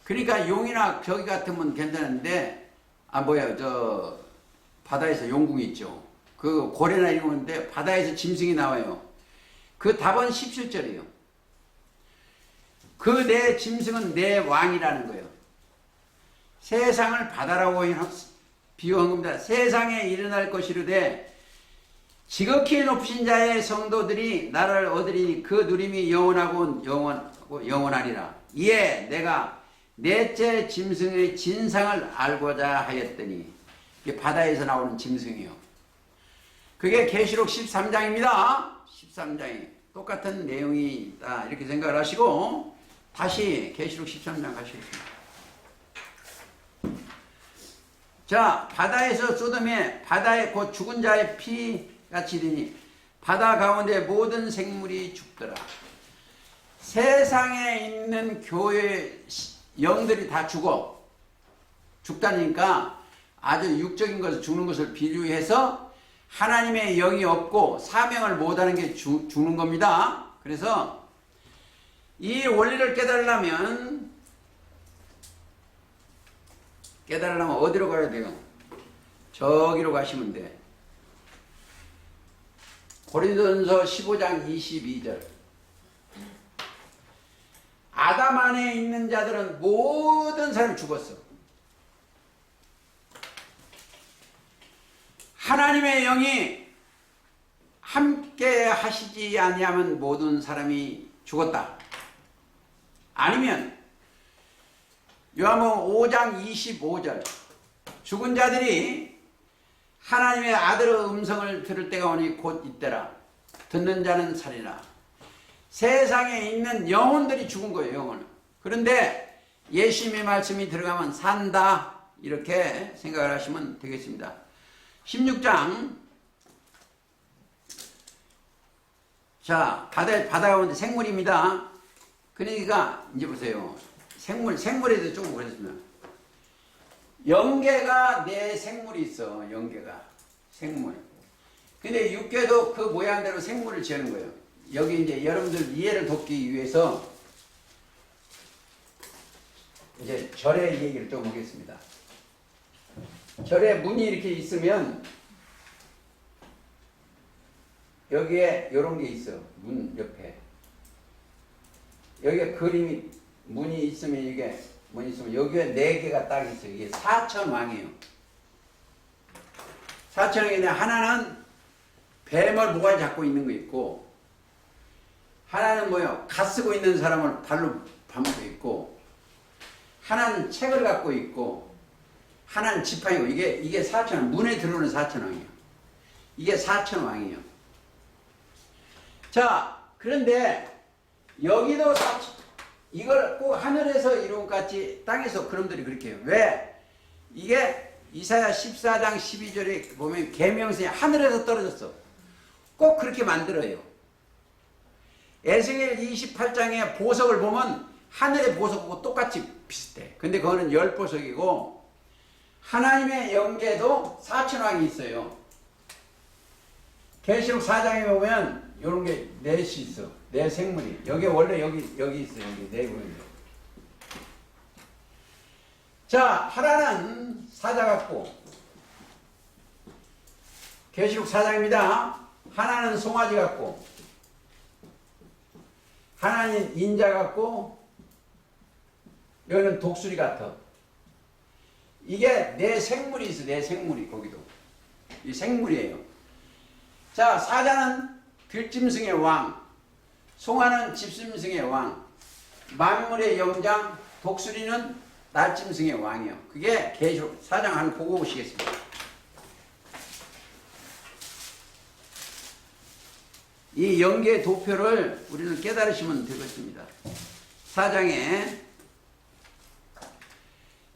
그러니까 용이나 저기 같으면 괜찮은데 저 바다에서 용궁이 있죠. 그 고래나 이런 건데 바다에서 짐승이 나와요. 그 답은 17절이에요. 그 내 짐승은 내 왕이라는 거예요. 세상을 바다라고 비유한 겁니다. 세상에 일어날 것이르되 지극히 높으신 자의 성도들이 나를 얻으리니 그 누림이 영원하리라. 이에 내가 넷째 짐승의 진상을 알고자 하였더니 이게 바다에서 나오는 짐승이요. 그게 계시록 13장입니다. 13장이 똑같은 내용이 있다 이렇게 생각을 하시고 다시 계시록 13장 가시겠습니다. 자, 바다에서 소돔에 바다에 곧 죽은 자의 피같이 되니 바다 가운데 모든 생물이 죽더라. 세상에 있는 교회 영들이 다 죽다니까 아주 육적인 것을 죽는 것을 비유해서 하나님의 영이 없고 사명을 못하는 게 죽는 겁니다. 그래서 이 원리를 깨달으려면 어디로 가야 돼요? 저기로 가시면 돼. 고린도전서 15장 22절. 아담 안에 있는 자들은 모든 사람이 죽었어. 하나님의 영이 함께 하시지 아니하면 모든 사람이 죽었다. 아니면 요한복음 5장 25절. 죽은 자들이 하나님의 아들의 음성을 들을 때가 오니 곧 이때라. 듣는 자는 살리라. 세상에 있는 영혼들이 죽은 거예요. 영혼은. 그런데 예수님의 말씀이 들어가면 산다 이렇게 생각을 하시면 되겠습니다. 16장. 자, 바다 가운데 생물입니다. 그러니까 이제 보세요. 생물에도 조금 보겠습니다. 영계가 내 생물이 있어. 영계가 생물. 근데 육계도 그 모양대로 생물을 지어는 거예요. 여기 이제 여러분들 이해를 돕기 위해서 이제 절의 얘기를 좀 하겠습니다. 절에 문이 이렇게 있으면 여기에 이런 게 있어. 문 옆에. 여기에 그림이 문이 있으면 이게 문이 있으면 여기에 4개가 딱 있어요. 이게 사천왕이에요. 사천왕인데 하나는 뱀을 모가지 잡고 있는 거 있고 하나는 뭐요? 갓 쓰고 있는 사람을 발로 밟고 있고 하나는 책을 갖고 있고 하나는 지팡이고 이게 사천왕 문에 들어오는 사천왕이에요. 이게 사천왕이에요. 자, 그런데 여기도 이걸 꼭 하늘에서 이룬 것 같이 땅에서 그놈들이 그렇게 해요. 왜? 이게 이사야 14장 12절에 보면 계명성이 하늘에서 떨어졌어. 꼭 그렇게 만들어요. 에스겔 28장의 보석을 보면 하늘의 보석하고 똑같이 비슷해. 근데 그거는 10보석이고 하나님의 영계도 사천왕이 있어요. 계시록 4장에 보면 이런 게 넷이 있어. 내 생물이. 여기 원래 여기 있어. 여기 네 분이. 자, 하나는 사자 같고 계시록 4장입니다. 하나는 송아지 같고 하나는 인자 같고 여기는 독수리 같아. 이게 내 생물이 있어. 내 생물이 거기도. 이 생물이에요. 자, 사자는 들짐승의 왕, 송아는 집짐승의 왕, 만물의 영장, 독수리는 날짐승의 왕이요. 그게 계시록 4장 한번 보고 보시겠습니다. 이 영계 도표를 우리는 깨달으시면 되겠습니다. 4장에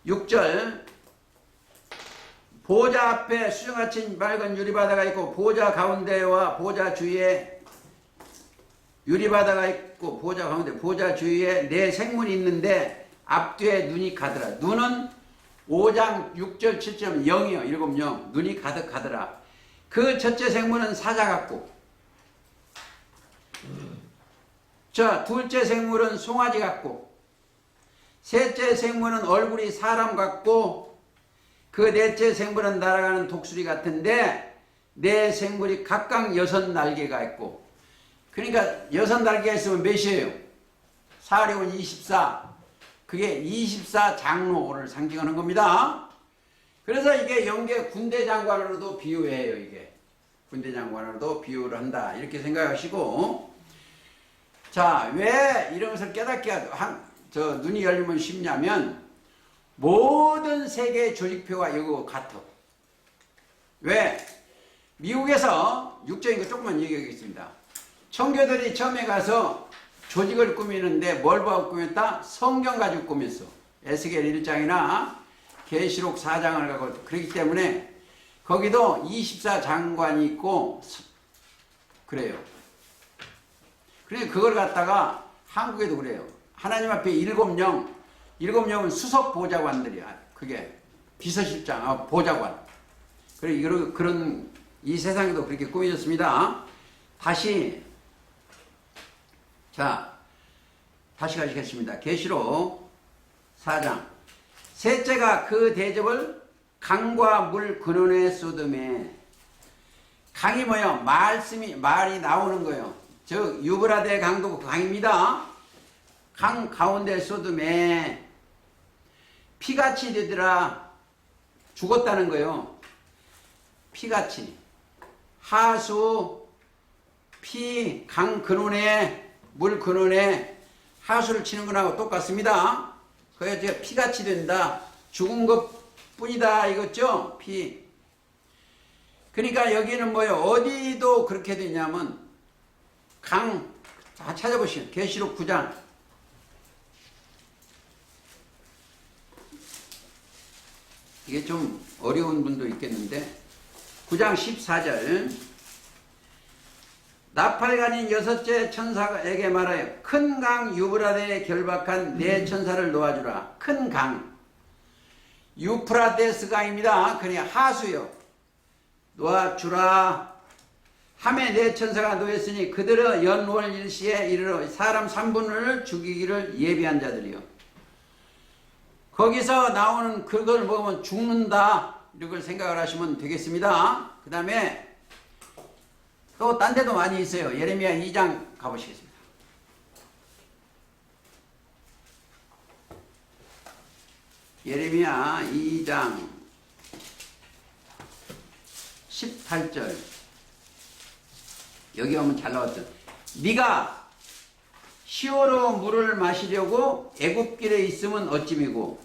6절 보좌 앞에 수정같이 맑은 유리바다가 있고 보좌 가운데와 보좌 주위에 유리바다가 있고 보좌 가운데 보좌 주위에 네 생물이 있는데 앞뒤에 눈이 가더라. 눈은 5장 6절 7절 0이요. 7영 눈이 가득하더라. 그 첫째 생물은 사자 같고, 자, 둘째 생물은 송아지 같고, 셋째 생물은 얼굴이 사람 같고, 그 넷째 생물은 날아가는 독수리 같은데, 네 생물이 각각 6날개가 있고, 그러니까 6날개가 있으면 몇이에요? 4력은 24. 그게 24장로를 상징하는 겁니다. 그래서 이게 영계 군대 장관으로도 비유해요. 이게 군대 장관으로도 비유를 한다, 이렇게 생각하시고, 자, 왜 이런 것을 깨닫게 눈이 열리면 쉽냐면, 모든 세계의 조직표가 이거 같아. 왜? 미국에서 육적인 거 조금만 얘기하겠습니다. 청교들이 처음에 가서 조직을 꾸미는데 뭘 보고 꾸몄다? 성경 가지고 꾸몄어. 에스겔 1장이나 계시록 4장을 가고. 그렇기 때문에 거기도 24장관이 있고 그래요. 그러니까 그걸 갖다가 한국에도 그래요. 하나님 앞에 7영, 7영은 수석 보좌관들이야. 그게 비서실장, 보좌관. 그런 이 세상에도 그렇게 꾸며졌습니다. 다시 가시겠습니다. 계시록 4장. 셋째가 그 대접을 강과 물 근원에 쏟음에. 강이 뭐예요? 말이 나오는 거예요. 즉 유브라데 강도 강입니다. 강 가운데 쏟음에 피같이 되더라. 죽었다는 거예요. 피같이. 하수, 피, 강 근원에, 물 근원에 하수를 치는 거하고 똑같습니다. 그래서 제가 피같이 된다. 죽은 것 뿐이다. 이거죠? 피. 그러니까 여기는 뭐예요? 어디도 그렇게 되냐면, 강, 다 찾아보시면, 계시록 9장. 이게 좀 어려운 분도 있겠는데, 9장 14절. 나팔간인 6째 천사에게 말하여 큰 강 유브라데에 결박한 네 천사를 놓아주라. 큰 강. 유프라데스 강입니다. 그냥 하수요. 놓아주라. 함에 네 천사가 놓였으니 그들은 연월 일시에 이르러 사람 3분을 죽이기를 예비한 자들이요. 거기서 나오는 그걸 보면 죽는다, 이걸 생각을 하시면 되겠습니다. 그 다음에 또 딴 데도 많이 있어요. 예레미야 2장 가보시겠습니다. 예레미야 2장 18절. 여기 오면 잘 나왔죠. 네가 시오로 물을 마시려고 애굽길에 있으면 어찌미고,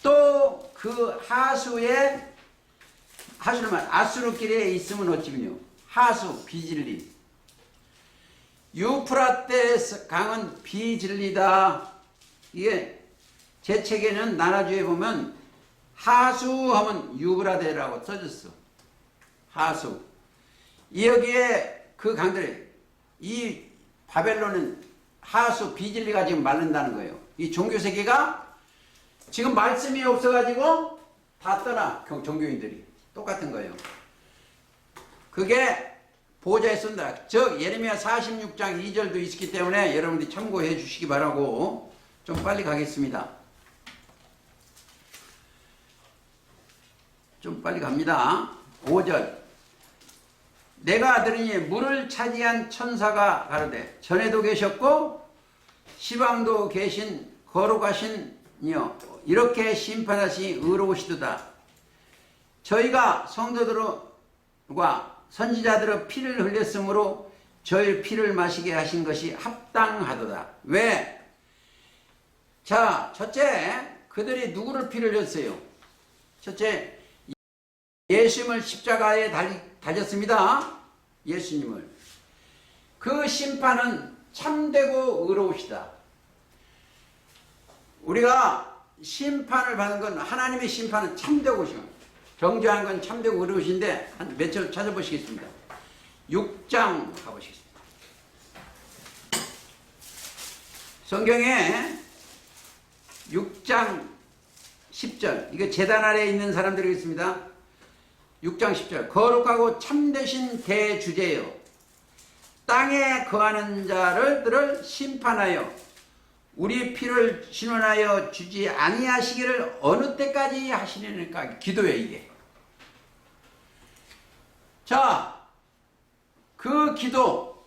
또 그 하수에 아수르길에 있으면 어찌미뇨. 하수 비진리. 유프라테스 강은 비진리다. 이게 제 책에는 나라주에 보면 하수 하면 유브라데라고 써졌어. 하수. 여기에 그 강들이, 이 바벨론은 하수 비진리가 지금 마른다는 거예요. 이 종교세계가 지금 말씀이 없어가지고 다 떠나. 종교인들이 똑같은 거예요. 그게 보좌에 쏜다. 즉 예레미야 46장 2절도 있기 때문에 여러분들이 참고해 주시기 바라고. 좀 빨리 가겠습니다. 좀 빨리 갑니다. 5절. 내가 들으니 물을 차지한 천사가 가로되 전에도 계셨고 시방도 계신 거룩하신이여 이렇게 심판하시 의로우시도다. 저희가 성도들과 선지자들의 피를 흘렸으므로 저희 피를 마시게 하신 것이 합당하도다. 왜? 자, 첫째, 그들이 누구를 피를 흘렸어요? 첫째, 예수님을 십자가에 달렸습니다. 예수님을. 그 심판은 참되고 의로우시다. 우리가 심판을 받는 건, 하나님의 심판은 참되고 의로우시다. 정죄한 건 참되고 의로우신데 한 몇 절 찾아보시겠습니다. 6장 가보시겠습니다. 성경에 6장 10절. 이거 제단 아래에 있는 사람들이 있습니다. 6장 10절 거룩하고 참되신 대주제여 땅에 거하는 자들을 심판하여 우리 피를 신원하여 주지 아니하시기를 어느 때까지 하시려니까 기도해 이게. 자, 그 기도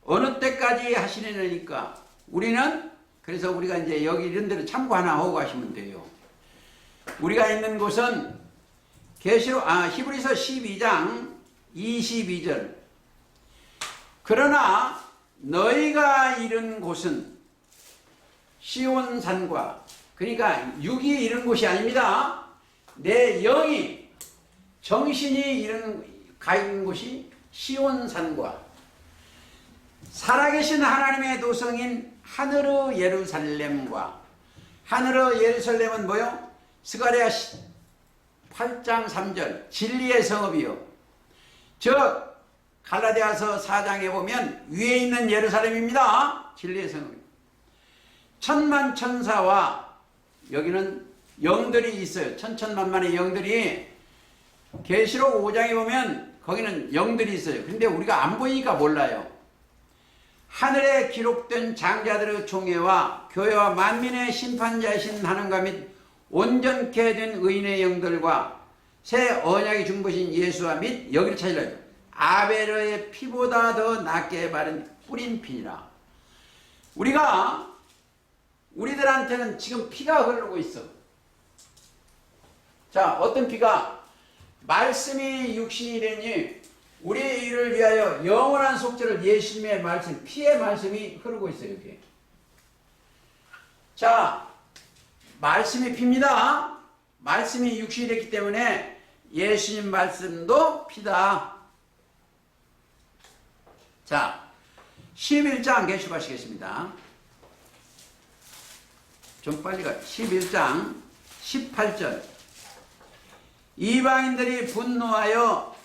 어느 때까지 하시려니까 우리는 그래서 우리가 이제 여기 이런 데로 참고 하나 하고 가시면 돼요. 우리가 있는 곳은 히브리서 12장 22절 그러나 너희가 이른 곳은 시온산과 그러니까 육이 이른 곳이 아닙니다. 내 영이 정신이 가 있는 곳이 시온산과 살아계신 하나님의 도성인 하늘의 예루살렘과 하늘의 예루살렘은 뭐요? 스가랴 8장 3절 진리의 성읍이요 즉 갈라디아서 4장에 보면 위에 있는 예루살렘입니다. 진리의 성읍 천만 천사와 여기는 영들이 있어요. 천천만만의 영들이 계시록 5장에 보면 거기는 영들이 있어요. 근데 우리가 안 보이니까 몰라요. 하늘에 기록된 장자들의 총회와 교회와 만민의 심판자이신 하나님과 및 온전케 된 의인의 영들과 새 언약이 중보신 예수와 및 여기를 찾으려 해요. 아벨의 피보다 더 낫게 바른 뿌린 피니라. 우리들한테는 지금 피가 흐르고 있어. 자, 어떤 피가? 말씀이 육신이 되니 우리를 위하여 영원한 속죄를 예수님의 말씀, 피의 말씀이 흐르고 있어요. 여기. 자, 말씀이 피입니다. 말씀이 육신이 됐기 때문에 예수님 말씀도 피다. 자, 11장 개축하시겠습니다. 좀 빨리 가. 11장 18절 이방인들이 분노하며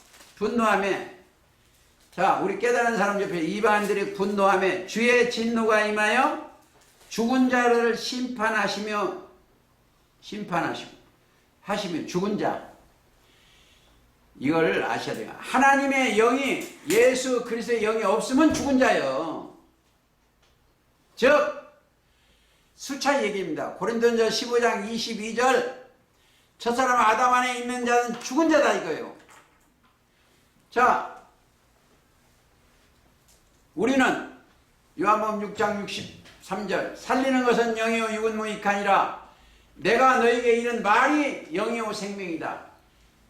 자, 우리 깨달은 사람 옆에 이방인들이 분노하며 주의 진노가 임하여 죽은 자를 심판하시며 죽은 자 이걸 아셔야 돼요. 하나님의 영이 예수 그리스도의 영이 없으면 죽은 자예요. 즉 수차 얘기입니다. 고린도전서 15장 22절 첫사람 아담 안에 있는 자는 죽은 자다 이거예요. 자, 우리는 요한복음 6장 63절 살리는 것은 영이요 육은 무익하니라. 내가 너에게 이른 말이 영이요 생명이다.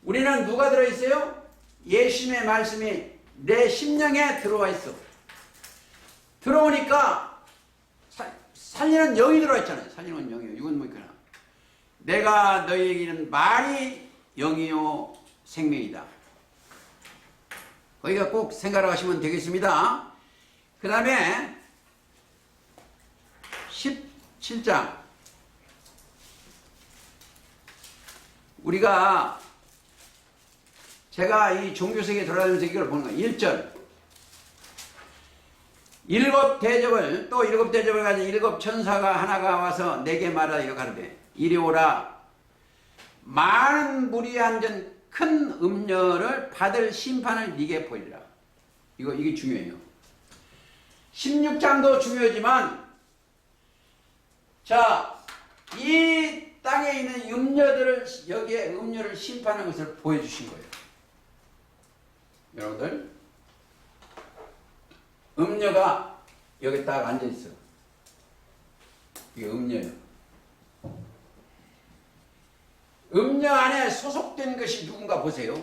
우리는 누가 들어있어요? 예수님의 말씀이 내 심령에 들어와 있어. 들어오니까 살리는 영이 들어와 있잖아요. 살리는 영이요 육은 무익하니라. 내가 너에게 이른 말이 영이요 생명이다. 거기가 꼭 생각하시면 되겠습니다. 그 다음에 17장 제가 이 종교세계에 돌아다니면서 이걸 보는 거예요. 1절 일곱 대접을 가진 일곱 천사가 하나가 와서 내게 말하여 가르되 이리 오라. 많은 물이 앉은 큰 음녀를 받을 심판을 네게 보이리라. 이게 중요해요. 16장도 중요하지만 자, 이 땅에 있는 음녀들을 여기에 음녀를 심판하는 것을 보여주신 거예요. 여러분들 음녀가 여기 딱 앉아있어. 이게 음녀예요. 음녀 안에 소속된 것이 누군가 보세요.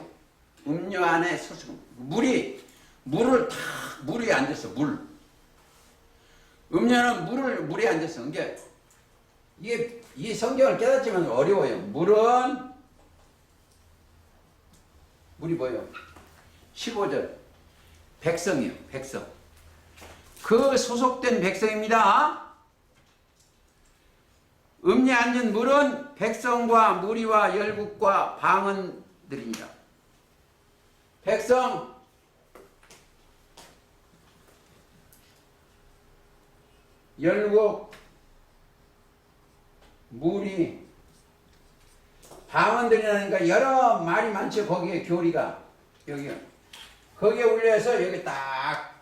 음녀 안에 물이 앉았어. 음녀는 물에 앉았어. 이게 이 성경을 깨닫지만 어려워요. 물이 뭐예요? 15절 백성이요. 백성. 그 소속된 백성입니다. 음녀에 앉은 물은 백성과 무리와 열국과 방언들입니다. 백성, 열국, 무리, 방언들이라니까 여러 말이 많죠. 거기에 교리가 여기 거기에 올려서 여기 딱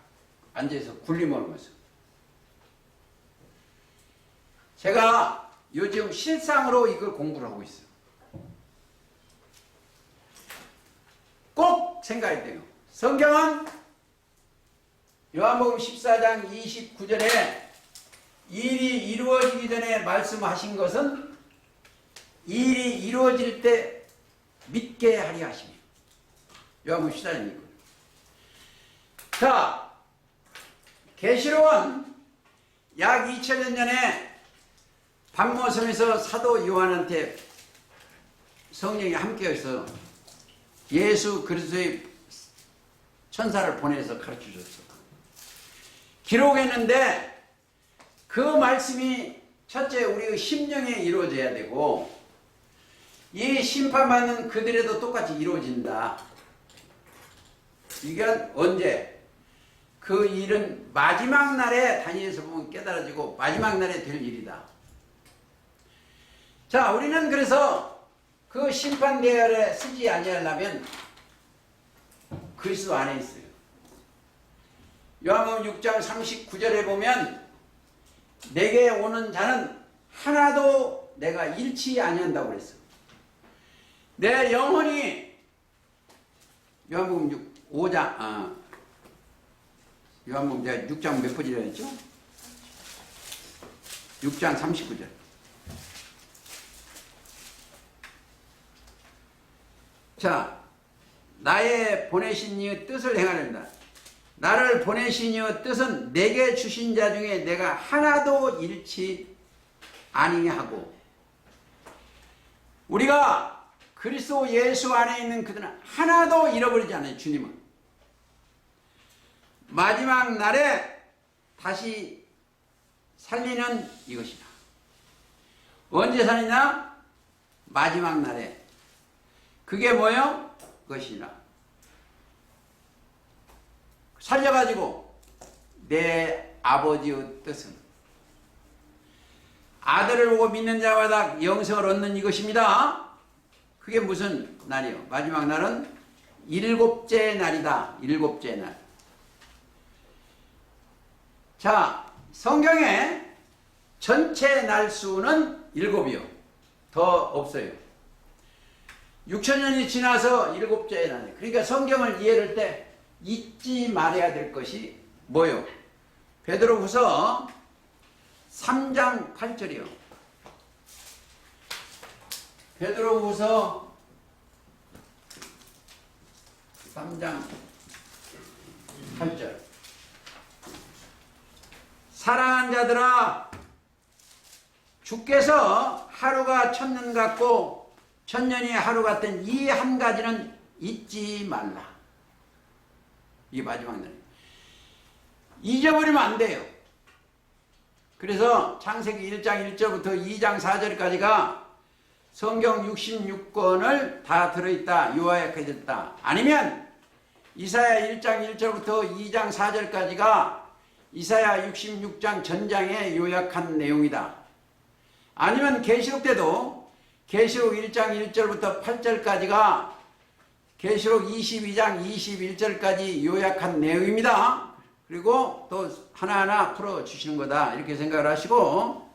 앉아서 굴림하면서 제가 요즘 실상으로 이걸 공부를 하고 있어요. 꼭 생각해야 돼요. 성경은 요한복음 14장 29절에 일이 이루어지기 전에 말씀하신 것은 일이 이루어질 때 믿게 하리 하시며 요한복음 14장이고 자 계시록은 약 2000년 전에 밤모섬에서 사도 요한한테 성령이 함께해서 예수 그리스도의 천사를 보내서 가르쳐줬어. 기록했는데 그 말씀이 첫째 우리의 심령에 이루어져야 되고 이 심판받는 그들에도 똑같이 이루어진다. 이건 언제? 그 일은 마지막 날에 다니엘서 보면 깨달아지고 마지막 날에 될 일이다. 자, 우리는 그래서 그 심판 대열에 쓰지 아니하려면 그리스도 안에 있어요. 요한복음 6장 39절에 보면 내게 오는 자는 하나도 내가 잃지 아니한다고 그랬어. 내 영혼이 요한복음 5장 요한복음 내가 6장 몇 번이라 했죠? 6장 39절. 자, 나의 보내신 이의 뜻을 행하렵니다. 나를 보내신 이의 뜻은 내게 주신 자 중에 내가 하나도 잃지 아니하고 우리가 그리스도 예수 안에 있는 그들은 하나도 잃어버리지 않아요. 주님은 마지막 날에 다시 살리는 이것이다. 언제 살리냐? 마지막 날에. 그게 뭐요? 그것이라. 살려가지고 내 아버지의 뜻은 아들을 보고 믿는 자마다 영생을 얻는 이것입니다. 그게 무슨 날이요? 마지막 날은 일곱째 날이다. 일곱째 날. 자, 성경에 전체 날수는 일곱이요. 더 없어요. 6000년이 지나서 일곱째 날. 그러니까 성경을 이해할 때 잊지 말아야 될 것이 뭐요? 베드로후서 3장 8절이요. 베드로후서 3장 8절. 사랑하는 자들아, 주께서 하루가 천년 같고 천년이 하루 같은 이 한 가지는 잊지 말라. 이게 마지막 날. 잊어버리면 안 돼요. 그래서 창세기 1장 1절부터 2장 4절까지가 성경 66권을 다 들어있다. 요약해졌다. 아니면 이사야 1장 1절부터 2장 4절까지가 이사야 66장 전장에 요약한 내용이다. 아니면 계시록 때도 계시록 1장 1절부터 8절까지가 계시록 22장 21절까지 요약한 내용입니다. 그리고 또 하나하나 풀어주시는 거다. 이렇게 생각을 하시고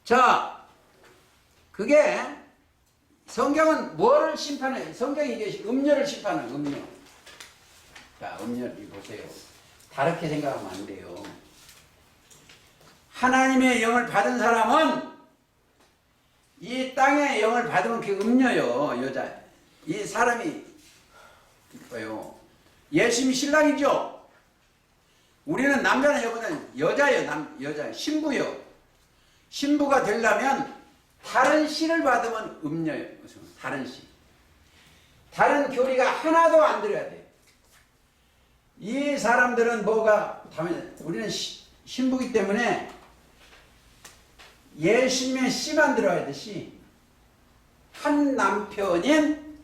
자, 그게 성경은 뭐를 심판해요? 성경이 이게 음료를 심판해요. 음료. 자, 음료를 보세요. 다르게 생각하면 안 돼요. 하나님의 영을 받은 사람은 이 땅의 영을 받으면 그게 음녀요. 여자. 이 사람이 뭐요? 예수님이 신랑이죠. 우리는 남자는 여보는 여자예요. 여자 신부요. 신부가 되려면 다른 씨를 받으면 음녀예요. 다른 씨. 다른 교리가 하나도 안 들어야 돼. 이 사람들은 뭐가 다면 우리는 신부기 때문에 예수님의 씨만 들어야 돼. 씨. 한 남편인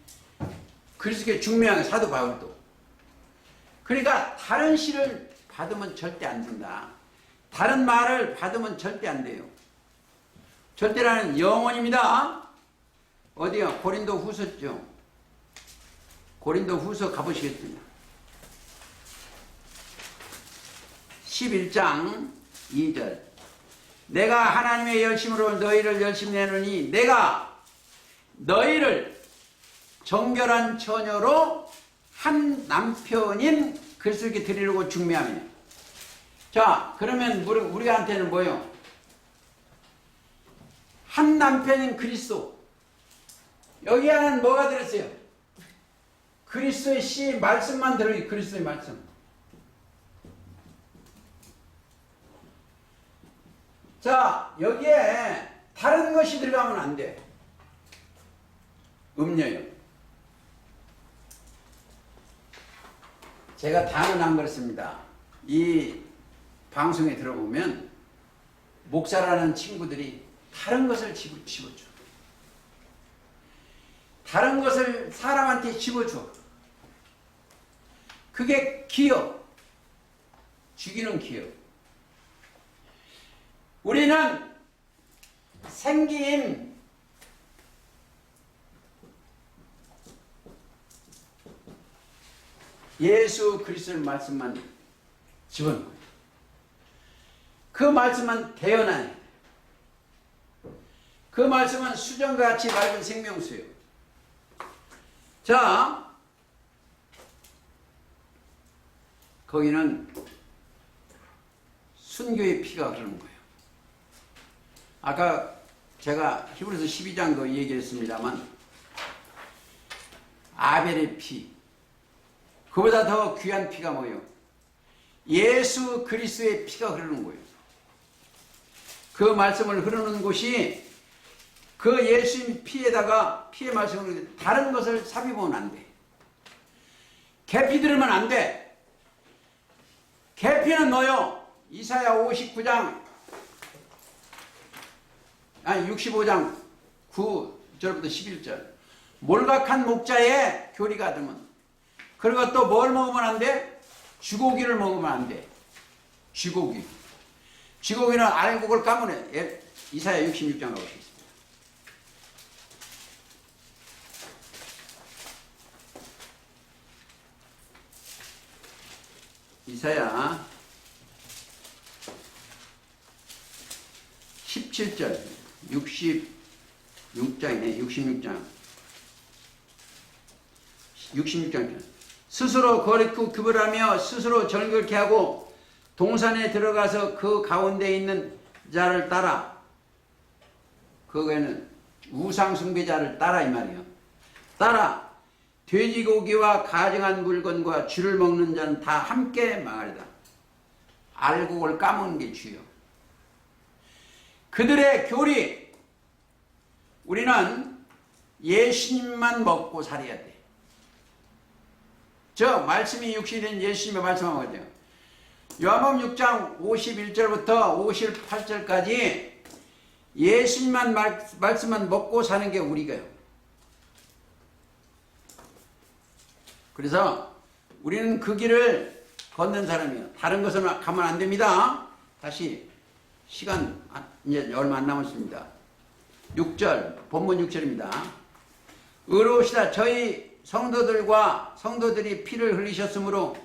그리스도의 중매한 사도 바울도. 그러니까 다른 씨를 받으면 절대 안 된다. 다른 말을 받으면 절대 안 돼요. 절대라는 영원입니다. 어디요? 고린도 후서죠. 고린도 후서 가보시겠습니다. 11장 2절. 내가 하나님의 열심으로 너희를 열심히 내노니 내가 너희를 정결한 처녀로 한 남편인 그리스도께 드리려고 중매하며. 자, 그러면 우리한테는 뭐예요? 한 남편인 그리스도. 여기 안에는 뭐가 들었어요? 그리스도의 씨 말씀만 들어요. 그리스도의 말씀. 자, 여기에 다른 것이 들어가면 안 돼. 음료요. 제가 다는 안 그렇습니다. 이 방송에 들어보면 목사라는 친구들이 다른 것을 집어줘. 다른 것을 사람한테 집어줘. 그게 기업. 죽이는 기업. 우리는 생긴 예수 그리스도의 말씀만 집어넣어요. 그 말씀만 대연하네. 그 말씀은 수정과 같이 맑은 생명수예요. 자, 거기는 순교의 피가 흐르는 거예요. 아까 제가 히브리서 12장도 얘기했습니다만 아벨의 피, 그보다 더 귀한 피가 뭐예요? 예수 그리스도의 피가 흐르는 거예요. 그 말씀을 흐르는 곳이 그 예수님 피에다가 피의 말씀을 다른 것을 삽입하면 안 돼. 계피 들으면 안 돼. 계피는 뭐요? 이사야 59장 아니 65장 9절부터 11절. 몰각한 목자의 교리가 되면. 그리고 또 뭘 먹으면 안 돼? 쥐고기를 먹으면 안 돼. 쥐고기. 쥐고기는 알곡을 까무네. 이사야 66장 가보시겠습니다. 이사야 17절 66장이네. 66장 스스로 거리고 규별하며 스스로 정결케 하고 동산에 들어가서 그 가운데 있는 자를 따라. 그거에는 우상 숭배자를 따라 이 말이에요. 따라 돼지고기와 가증한 물건과 쥐를 먹는 자는 다 함께 망하리다. 알곡을 까먹는 게 쥐요. 그들의 교리. 우리는 예수님만 먹고 살아야 돼. 저 말씀이 육신이 된 예수님의 말씀한 거죠. 요한복음 6장 51절부터 58절까지 예수님만 말씀만 먹고 사는 게 우리가요. 그래서 우리는 그 길을 걷는 사람이에요. 다른 것은 가면 안 됩니다. 다시 시간 이제 얼마 안 남았습니다. 6절 본문 6절입니다. 의로우시다. 저희 성도들이 피를 흘리셨으므로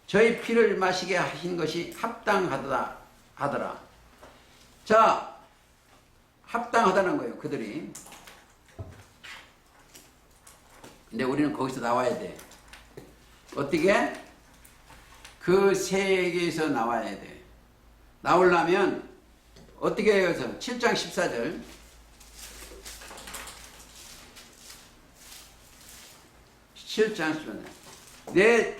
저희 피를 마시게 하신 것이 합당하더라 하더라. 자, 합당하다는 거예요. 그들이. 근데 우리는 거기서 나와야 돼. 어떻게? 그 세계에서 나와야 돼. 나오려면 어떻게 해요? 7장 14절. 7장 14절.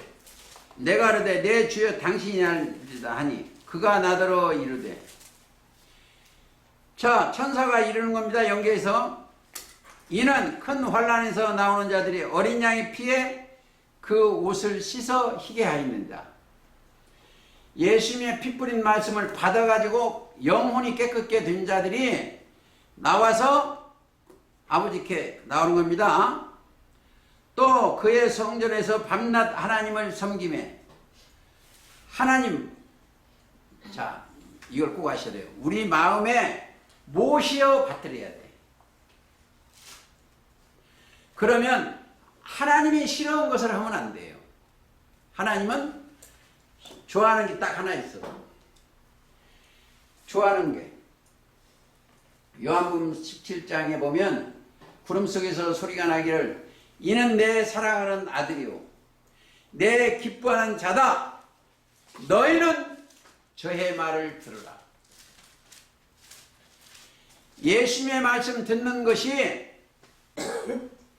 내가 이르되 내 주여 당신이 알리다 하니 그가 나더러 이르되. 자, 천사가 이르는 겁니다. 영계에서. 이는 큰 환란에서 나오는 자들이 어린 양의 피에 그 옷을 씻어 희게 하였는다. 예수님의 피 뿌린 말씀을 받아가지고 영혼이 깨끗게 된 자들이 나와서 아버지께 나오는 겁니다. 또 그의 성전에서 밤낮 하나님을 섬기매. 하나님, 자, 이걸 꼭 아셔야 돼요. 우리 마음에 모시어 받들어야 돼. 그러면 하나님이 싫어하는 것을 하면 안 돼요. 하나님은 좋아하는 게 딱 하나 있어. 좋아하는 게 요한복음 17장에 보면 구름 속에서 소리가 나기를 이는 내 사랑하는 아들이요 내 기뻐하는 자다. 너희는 저의 말을 들으라. 예수님의 말씀 듣는 것이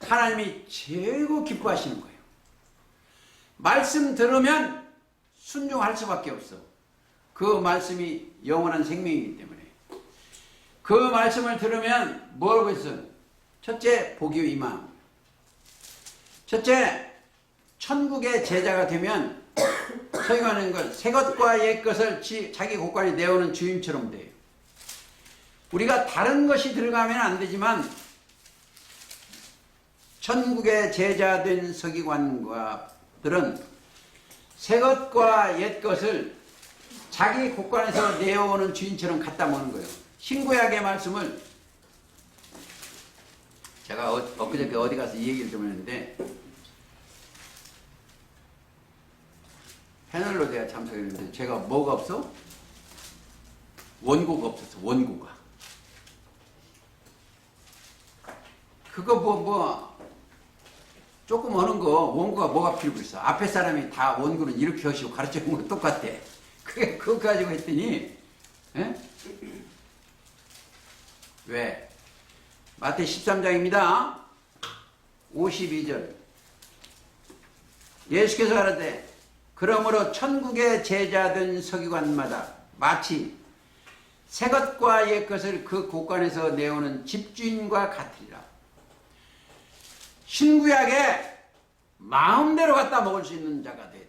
하나님이 최고 기뻐하시는 거예요. 말씀 들으면 순종할 수밖에 없어. 그 말씀이 영원한 생명이기 때문에. 그 말씀을 들으면 뭐라고 했어? 첫째, 복이 임함. 첫째, 천국의 제자가 되면 서행하는 것, 새 것과 옛 것을 자기 곳간에 내오는 주인처럼 돼요. 우리가 다른 것이 들어가면 안 되지만 천국의 제자 된 서기관과들은 새 것과 옛 것을 자기 곳간에서 내어오는 주인처럼 갖다 먹는 거예요. 신구약의 말씀을 제가 엊그저께 어디 가서 이 얘기를 좀 했는데 패널로 제가 참석했는데 제가 뭐가 없어? 원고가 없었어. 원고가. 그거 조금 어는 거 원고가 뭐가 필요 있어? 앞에 사람이 다 원고는 이렇게 하시고 가르쳐준 거 똑같아. 그거 가지고 했더니 에? 왜? 마태 13장입니다. 52절. 예수께서 가라되 그러므로 천국의 제자된 서기관마다 마치 새 것과 옛 것을 그 곳간에서 내오는 집주인과 같으리라. 신구약에 마음대로 갖다 먹을 수 있는 자가 돼야 돼요.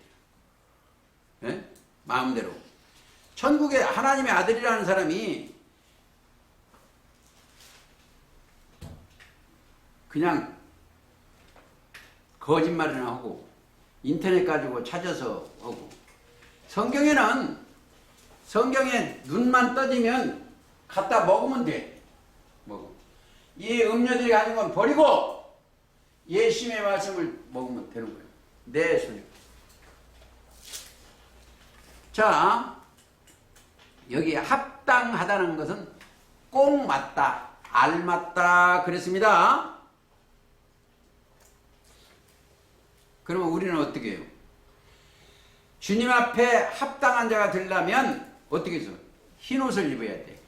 네? 마음대로. 천국에 하나님의 아들이라는 사람이 그냥 거짓말이나 하고 인터넷 가지고 찾아서 하고 성경에는 성경에 눈만 떠지면 갖다 먹으면 돼. 먹어. 이 음료들이 아닌 건 버리고 예수님의 말씀을 먹으면 되는 거예요. 내 손에. 자, 여기 합당하다는 것은 꼭 맞다, 알맞다 그랬습니다. 그러면 우리는 어떻게 해요? 주님 앞에 합당한 자가 되려면 어떻게 해서? 흰옷을 입어야 돼.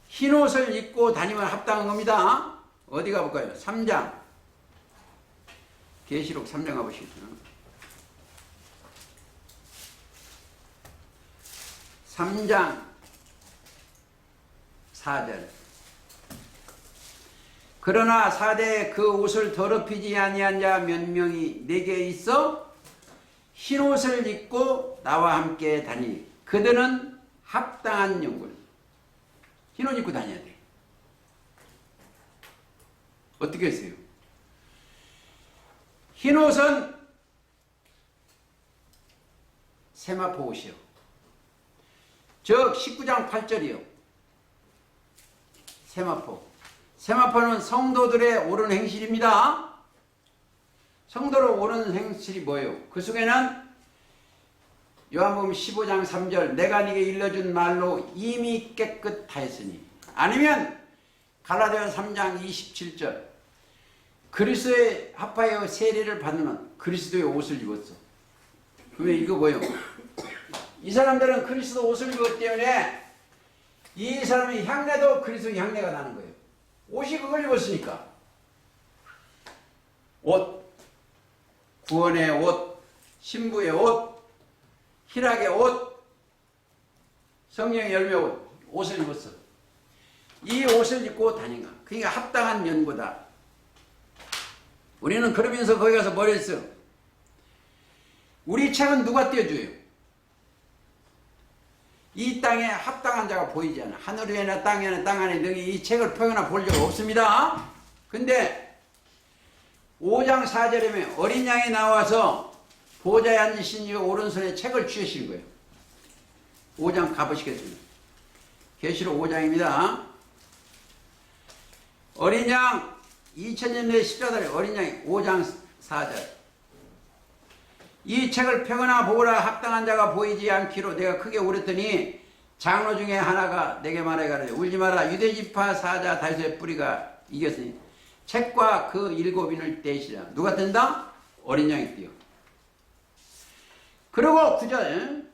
흰옷을 입고 다니면 합당한 겁니다. 어디 가볼까요? 3장. 계시록 3장 가보시겠어요? 3장 4절. 그러나 사대에 그 옷을 더럽히지 아니한 자 몇 명이 내게 있어 흰옷을 입고 나와 함께 다니니 그들은 합당한 연골. 흰옷 입고 다녀야 돼. 어떻게 했어요? 흰옷은 세마포 옷이요. 즉 19장 8절이요. 세마포. 세마포는 성도들의 옳은 행실입니다. 성도로 옳은 행실이 뭐예요? 그 속에는 요한복음 15장 3절 내가 네게 일러준 말로 이미 깨끗하였으니 아니면 갈라디아 3장 27절 그리스도의 합하여 세례를 받는 그리스도의 옷을 입었어. 그러면 이거 뭐예요? 이 사람들은 그리스도 옷을 입었기 때문에 이 사람의 향내도 그리스도의 향내가 나는 거예요. 옷이 그걸 입었으니까. 옷, 구원의 옷, 신부의 옷, 희락의 옷, 성령의 열매 옷, 옷을 입었어. 이 옷을 입고 다닌 거야. 그러니까 합당한 연고다. 우리는 그러면서 거기 가서 뭘 했어? 우리 책은 누가 떼어줘요? 이 땅에 합당한 자가 보이지 않아. 하늘 위에나 땅 위에나 땅 안에 능히 이 책을 펴거나 볼 적 없습니다. 근데 5장 4절에 보면 어린 양이 나와서 보좌에 앉으신 이 오른손에 책을 쥐으신 거예요. 5장 가보시겠습니다. 계시록 5장입니다. 어린 양 2000년대 십자가에 어린 양 5장 4절. 이 책을 펴거나 보거나 합당한 자가 보이지 않기로 내가 크게 울었더니 장로 중에 하나가 내게 말하여 가로되 울지 마라. 유대지파 사자 다윗의 뿌리가 이겼으니 책과 그 7인을 떼시라. 누가 뗀다? 어린 양이 떼요. 그리고 9절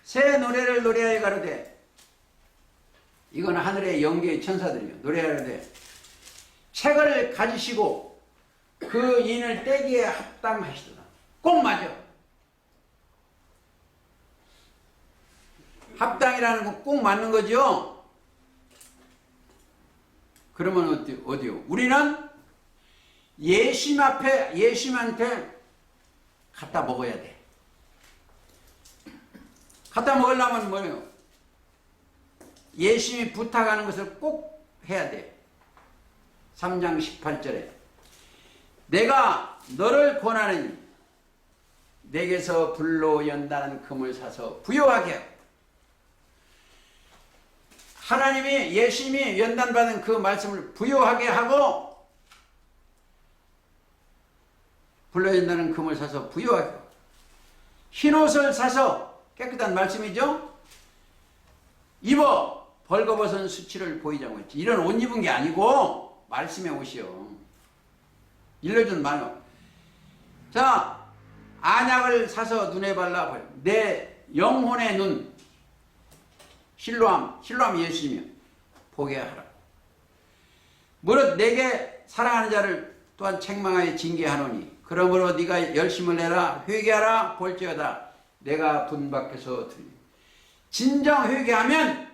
새 노래를 노래하여 가로되 이건 하늘의 영계의 천사들이요. 노래하되 책을 가지시고 그 인을 떼기에 합당하시도다. 꼭 맞아. 합당이라는 거 꼭 맞는 거죠. 그러면 어디요? 우리는 예수님 앞에 예수님한테 갖다 먹어야 돼. 갖다 먹으려면 뭐예요? 예수님이 부탁하는 것을 꼭 해야 돼. 3장 18절에 내가 너를 권하느니 내게서 불로 연다는 금을 사서 부요하게 하고 하나님이 예수님이 연단받은 그 말씀을 부요하게 하고 불로 연다는 금을 사서 부요하게 하고 흰옷을 사서 깨끗한 말씀이죠. 입어 벌거벗은 수치를 보이자고 했지. 이런 옷 입은 게 아니고 말씀의 옷이요. 일러준 말로. 자, 안약을 사서 눈에 발라 내 영혼의 눈 실로암 예수님이요. 보게 하라. 무릇 내게 사랑하는 자를 또한 책망하여 징계하노니 그러므로 네가 열심을 내라 회개하라 볼지어다 내가 분 밖에서 들으니. 진정 회개하면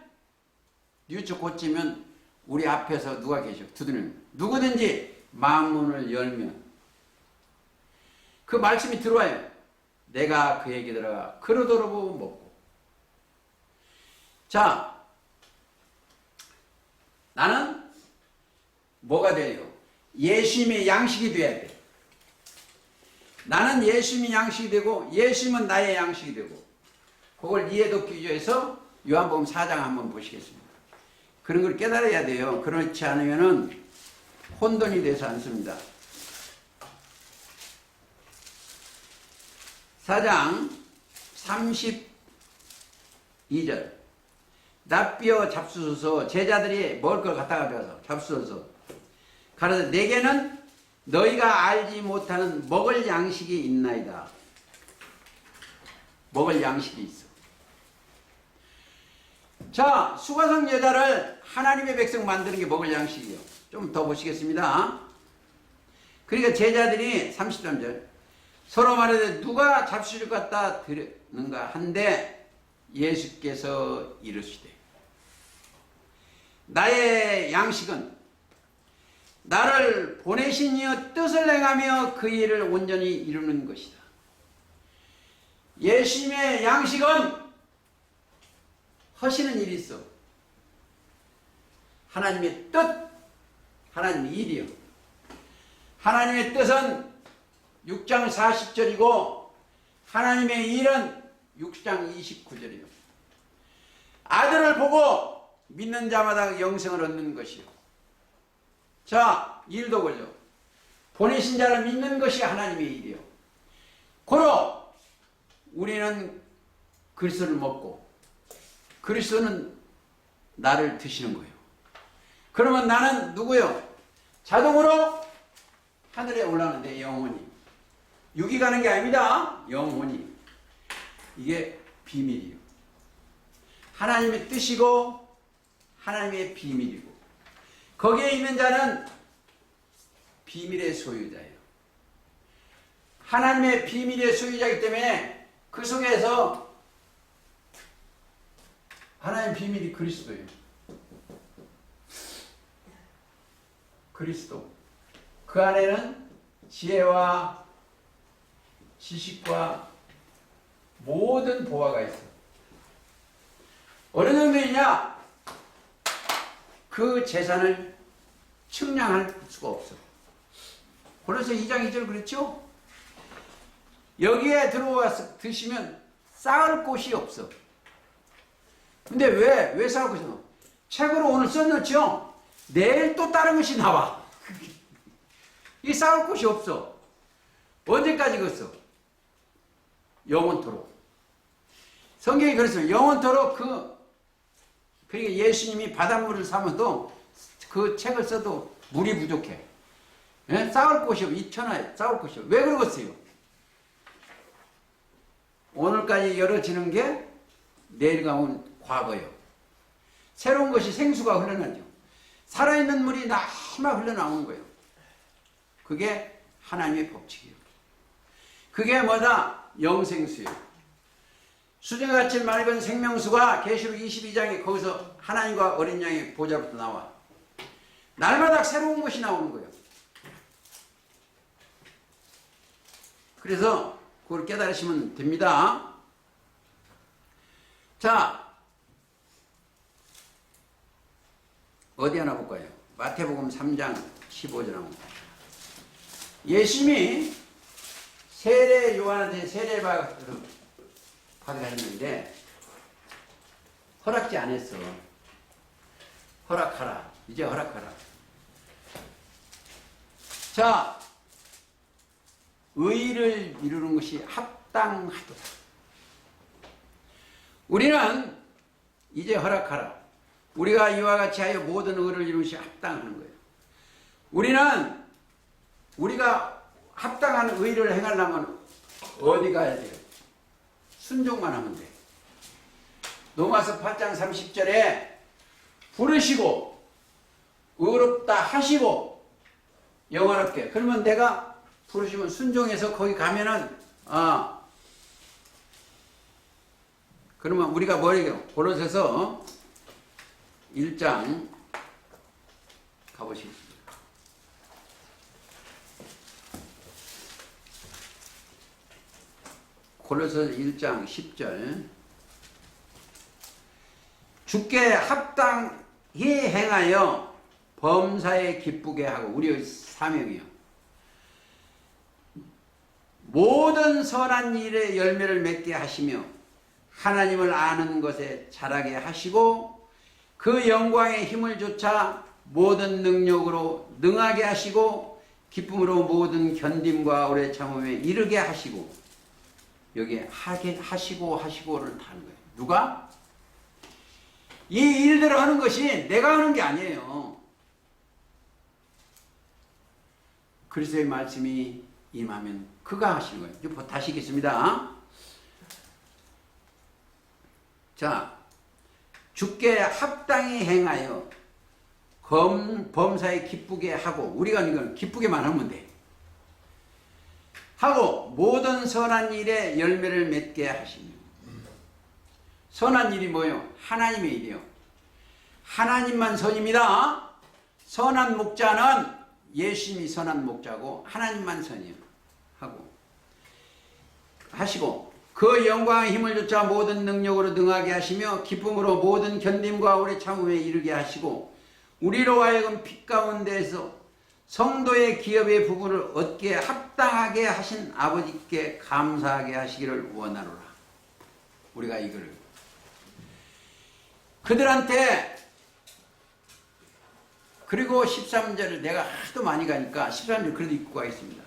뉘우쳐 고치면 우리 앞에서 누가 계셔? 두드리는 누구든지 마음문을 열면 그 말씀이 들어와요. 내가 그에게 들어가 그러도록 먹고. 자, 나는 뭐가 돼요? 예수님의 양식이 돼야 돼. 나는 예수님의 양식이 되고 예수님은 나의 양식이 되고 그걸 이해돕기 위해서 요한복음 4장 한번 보시겠습니다. 그런 걸 깨달아야 돼요. 그렇지 않으면은 혼돈이 돼서 않습니다. 4장 32절 납비어 잡수소서. 제자들이 먹을 걸 갖다 가져와서 잡수소서. 가로되 내게는 너희가 알지 못하는 먹을 양식이 있나이다. 먹을 양식이 있어. 자, 수가성 여자를 하나님의 백성 만드는 게 먹을 양식이에요. 좀 더 보시겠습니다. 그러니까 제자들이 33절 서로 말하되 누가 잡수를 갖다 드렸는가 한데 예수께서 이르시되 나의 양식은 나를 보내신 이의 뜻을 행하며 그 일을 온전히 이루는 것이다. 예수님의 양식은 하시는 일이 있어. 하나님의 뜻, 하나님의 일이요. 하나님의 뜻은 6장 40절이고 하나님의 일은 6장 29절이요. 아들을 보고 믿는 자마다 영생을 얻는 것이요. 자, 일도 걸려. 보내신 자를 믿는 것이 하나님의 일이요. 고로 우리는 그리스도를 먹고 그리스도는 나를 드시는 거예요. 그러면 나는 누구요? 자동으로 하늘에 올라가는데 영혼이. 육이 가는 게 아닙니다. 영혼이. 이게 비밀이요. 하나님의 뜻이고 하나님의 비밀이고 거기에 있는 자는 비밀의 소유자예요. 하나님의 비밀의 소유자이기 때문에 그 속에서 하나님의 비밀이 그리스도예요. 그리스도. 그 안에는 지혜와 지식과 모든 보화가 있어요. 어느 정도이냐? 그 재산을 측량할 수가 없어. 고린도서 2장 2절 그랬죠? 여기에 들어와서 드시면 쌓을 곳이 없어. 근데 왜 쌓을 곳이 없어? 책으로 오늘 써놓죠. 내일 또 다른 것이 나와. 이 싸울 곳이 없어. 언제까지 겠어? 영원토록. 성경이 그랬어요. 영원토록 그러니까 예수님이 바닷물을 삼아도 그 책을 써도 물이 부족해. 예? 싸울 곳이 없어. 이 천하에 싸울 곳이 없어. 왜 그러겠어요? 오늘까지 열어지는 게 내일 가면 과거예요. 새로운 것이 생수가 흘러나죠. 살아있는 물이 나마 흘러나오는 거예요. 그게 하나님의 법칙이에요. 그게 뭐다? 영생수예요. 수정같이 맑은 생명수가 계시록 22장에 거기서 하나님과 어린 양의 보좌부터 나와. 날마다 새로운 것이 나오는 거예요. 그래서 그걸 깨달으시면 됩니다. 자, 어디 하나 볼까요? 마태복음 3장 15절 한번. 예수님이 요한한테 세례받으러 갔는데 허락지 안 했어. 허락하라. 이제 허락하라. 자, 의를 이루는 것이 합당하도다. 우리는 이제 허락하라. 우리가 이와 같이 하여 모든 의를 이루는 것이 합당하는 거예요. 우리가 합당한 의를 행하려면 어디 가야 돼요? 순종만 하면 돼. 로마서 8장 30절에 부르시고 의롭다 하시고 영원롭게. 그러면 내가 부르시면 순종해서 거기 가면은 그러면 우리가 뭐예요? 골로새서 1장 가보시겠습니다. 골로새서 1장 10절. 주께 합당히 행하여 범사에 기쁘게 하고, 우리의 사명이요, 모든 선한 일에 열매를 맺게 하시며 하나님을 아는 것에 자라게 하시고 그 영광의 힘을 조차 모든 능력으로 능하게 하시고 기쁨으로 모든 견딤과 오래 참음에 이르게 하시고. 여기에 하게 하시고를 다는 거예요. 누가? 이 일들을 하는 것이 내가 하는 게 아니에요. 그리스도의 말씀이 임하면 그가 하시는 거예요. 이제 다시 읽겠습니다. 자, 주께 합당히 행하여 범사에 기쁘게 하고, 우리가 이건 기쁘게만 하면 돼. 하고 모든 선한 일에 열매를 맺게 하시며. 선한 일이 뭐예요? 하나님의 일이요. 하나님만 선입니다. 선한 목자는 예수님이 선한 목자고 하나님만 선이요. 하시고 그 영광의 힘을 조차 모든 능력으로 능하게 하시며 기쁨으로 모든 견딤과 오래 참음에 이르게 하시고 우리로 하여금 빛 가운데에서 성도의 기업의 부분을 얻게 합당하게 하신 아버지께 감사하게 하시기를 원하노라. 우리가 이거를 그들한테, 그리고 13절을 내가 하도 많이 가니까 13절 그래도 읽고 가겠습니다.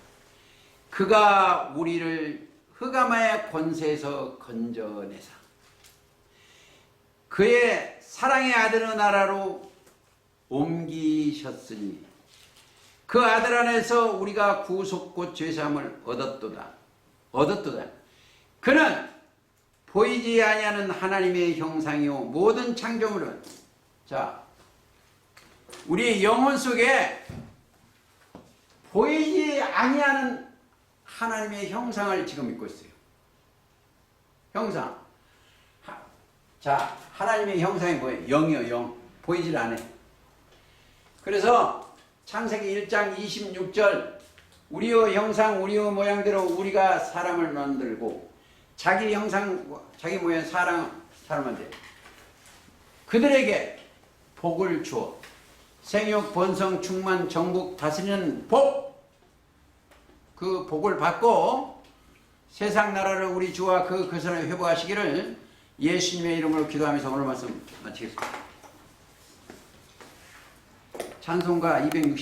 그가 우리를 흑암의 권세에서 건져내사 그의 사랑의 아들의 나라로 옮기셨으니 그 아들 안에서 우리가 구속곧 죄사함을 얻었도다. 그는 보이지 아니하는 하나님의 형상이요 모든 창조물은, 자, 우리 영혼 속에 보이지 아니하는 하나님의 형상을 지금 입고 있어요. 형상. 자, 하나님의 형상이 뭐예요? 영이요, 영. 보이질 않아요. 그래서 창세기 1장 26절, 우리의 형상, 우리의 모양대로 우리가 사람을 만들고 자기 형상, 자기 모양 사람한테 그들에게 복을 주어 생육, 번성, 충만, 정복, 다스리는 복, 그 복을 받고 세상 나라를 우리 주와 그 거선에 회복하시기를 예수님의 이름으로 기도하면서 오늘 말씀 마치겠습니다. 찬송가 260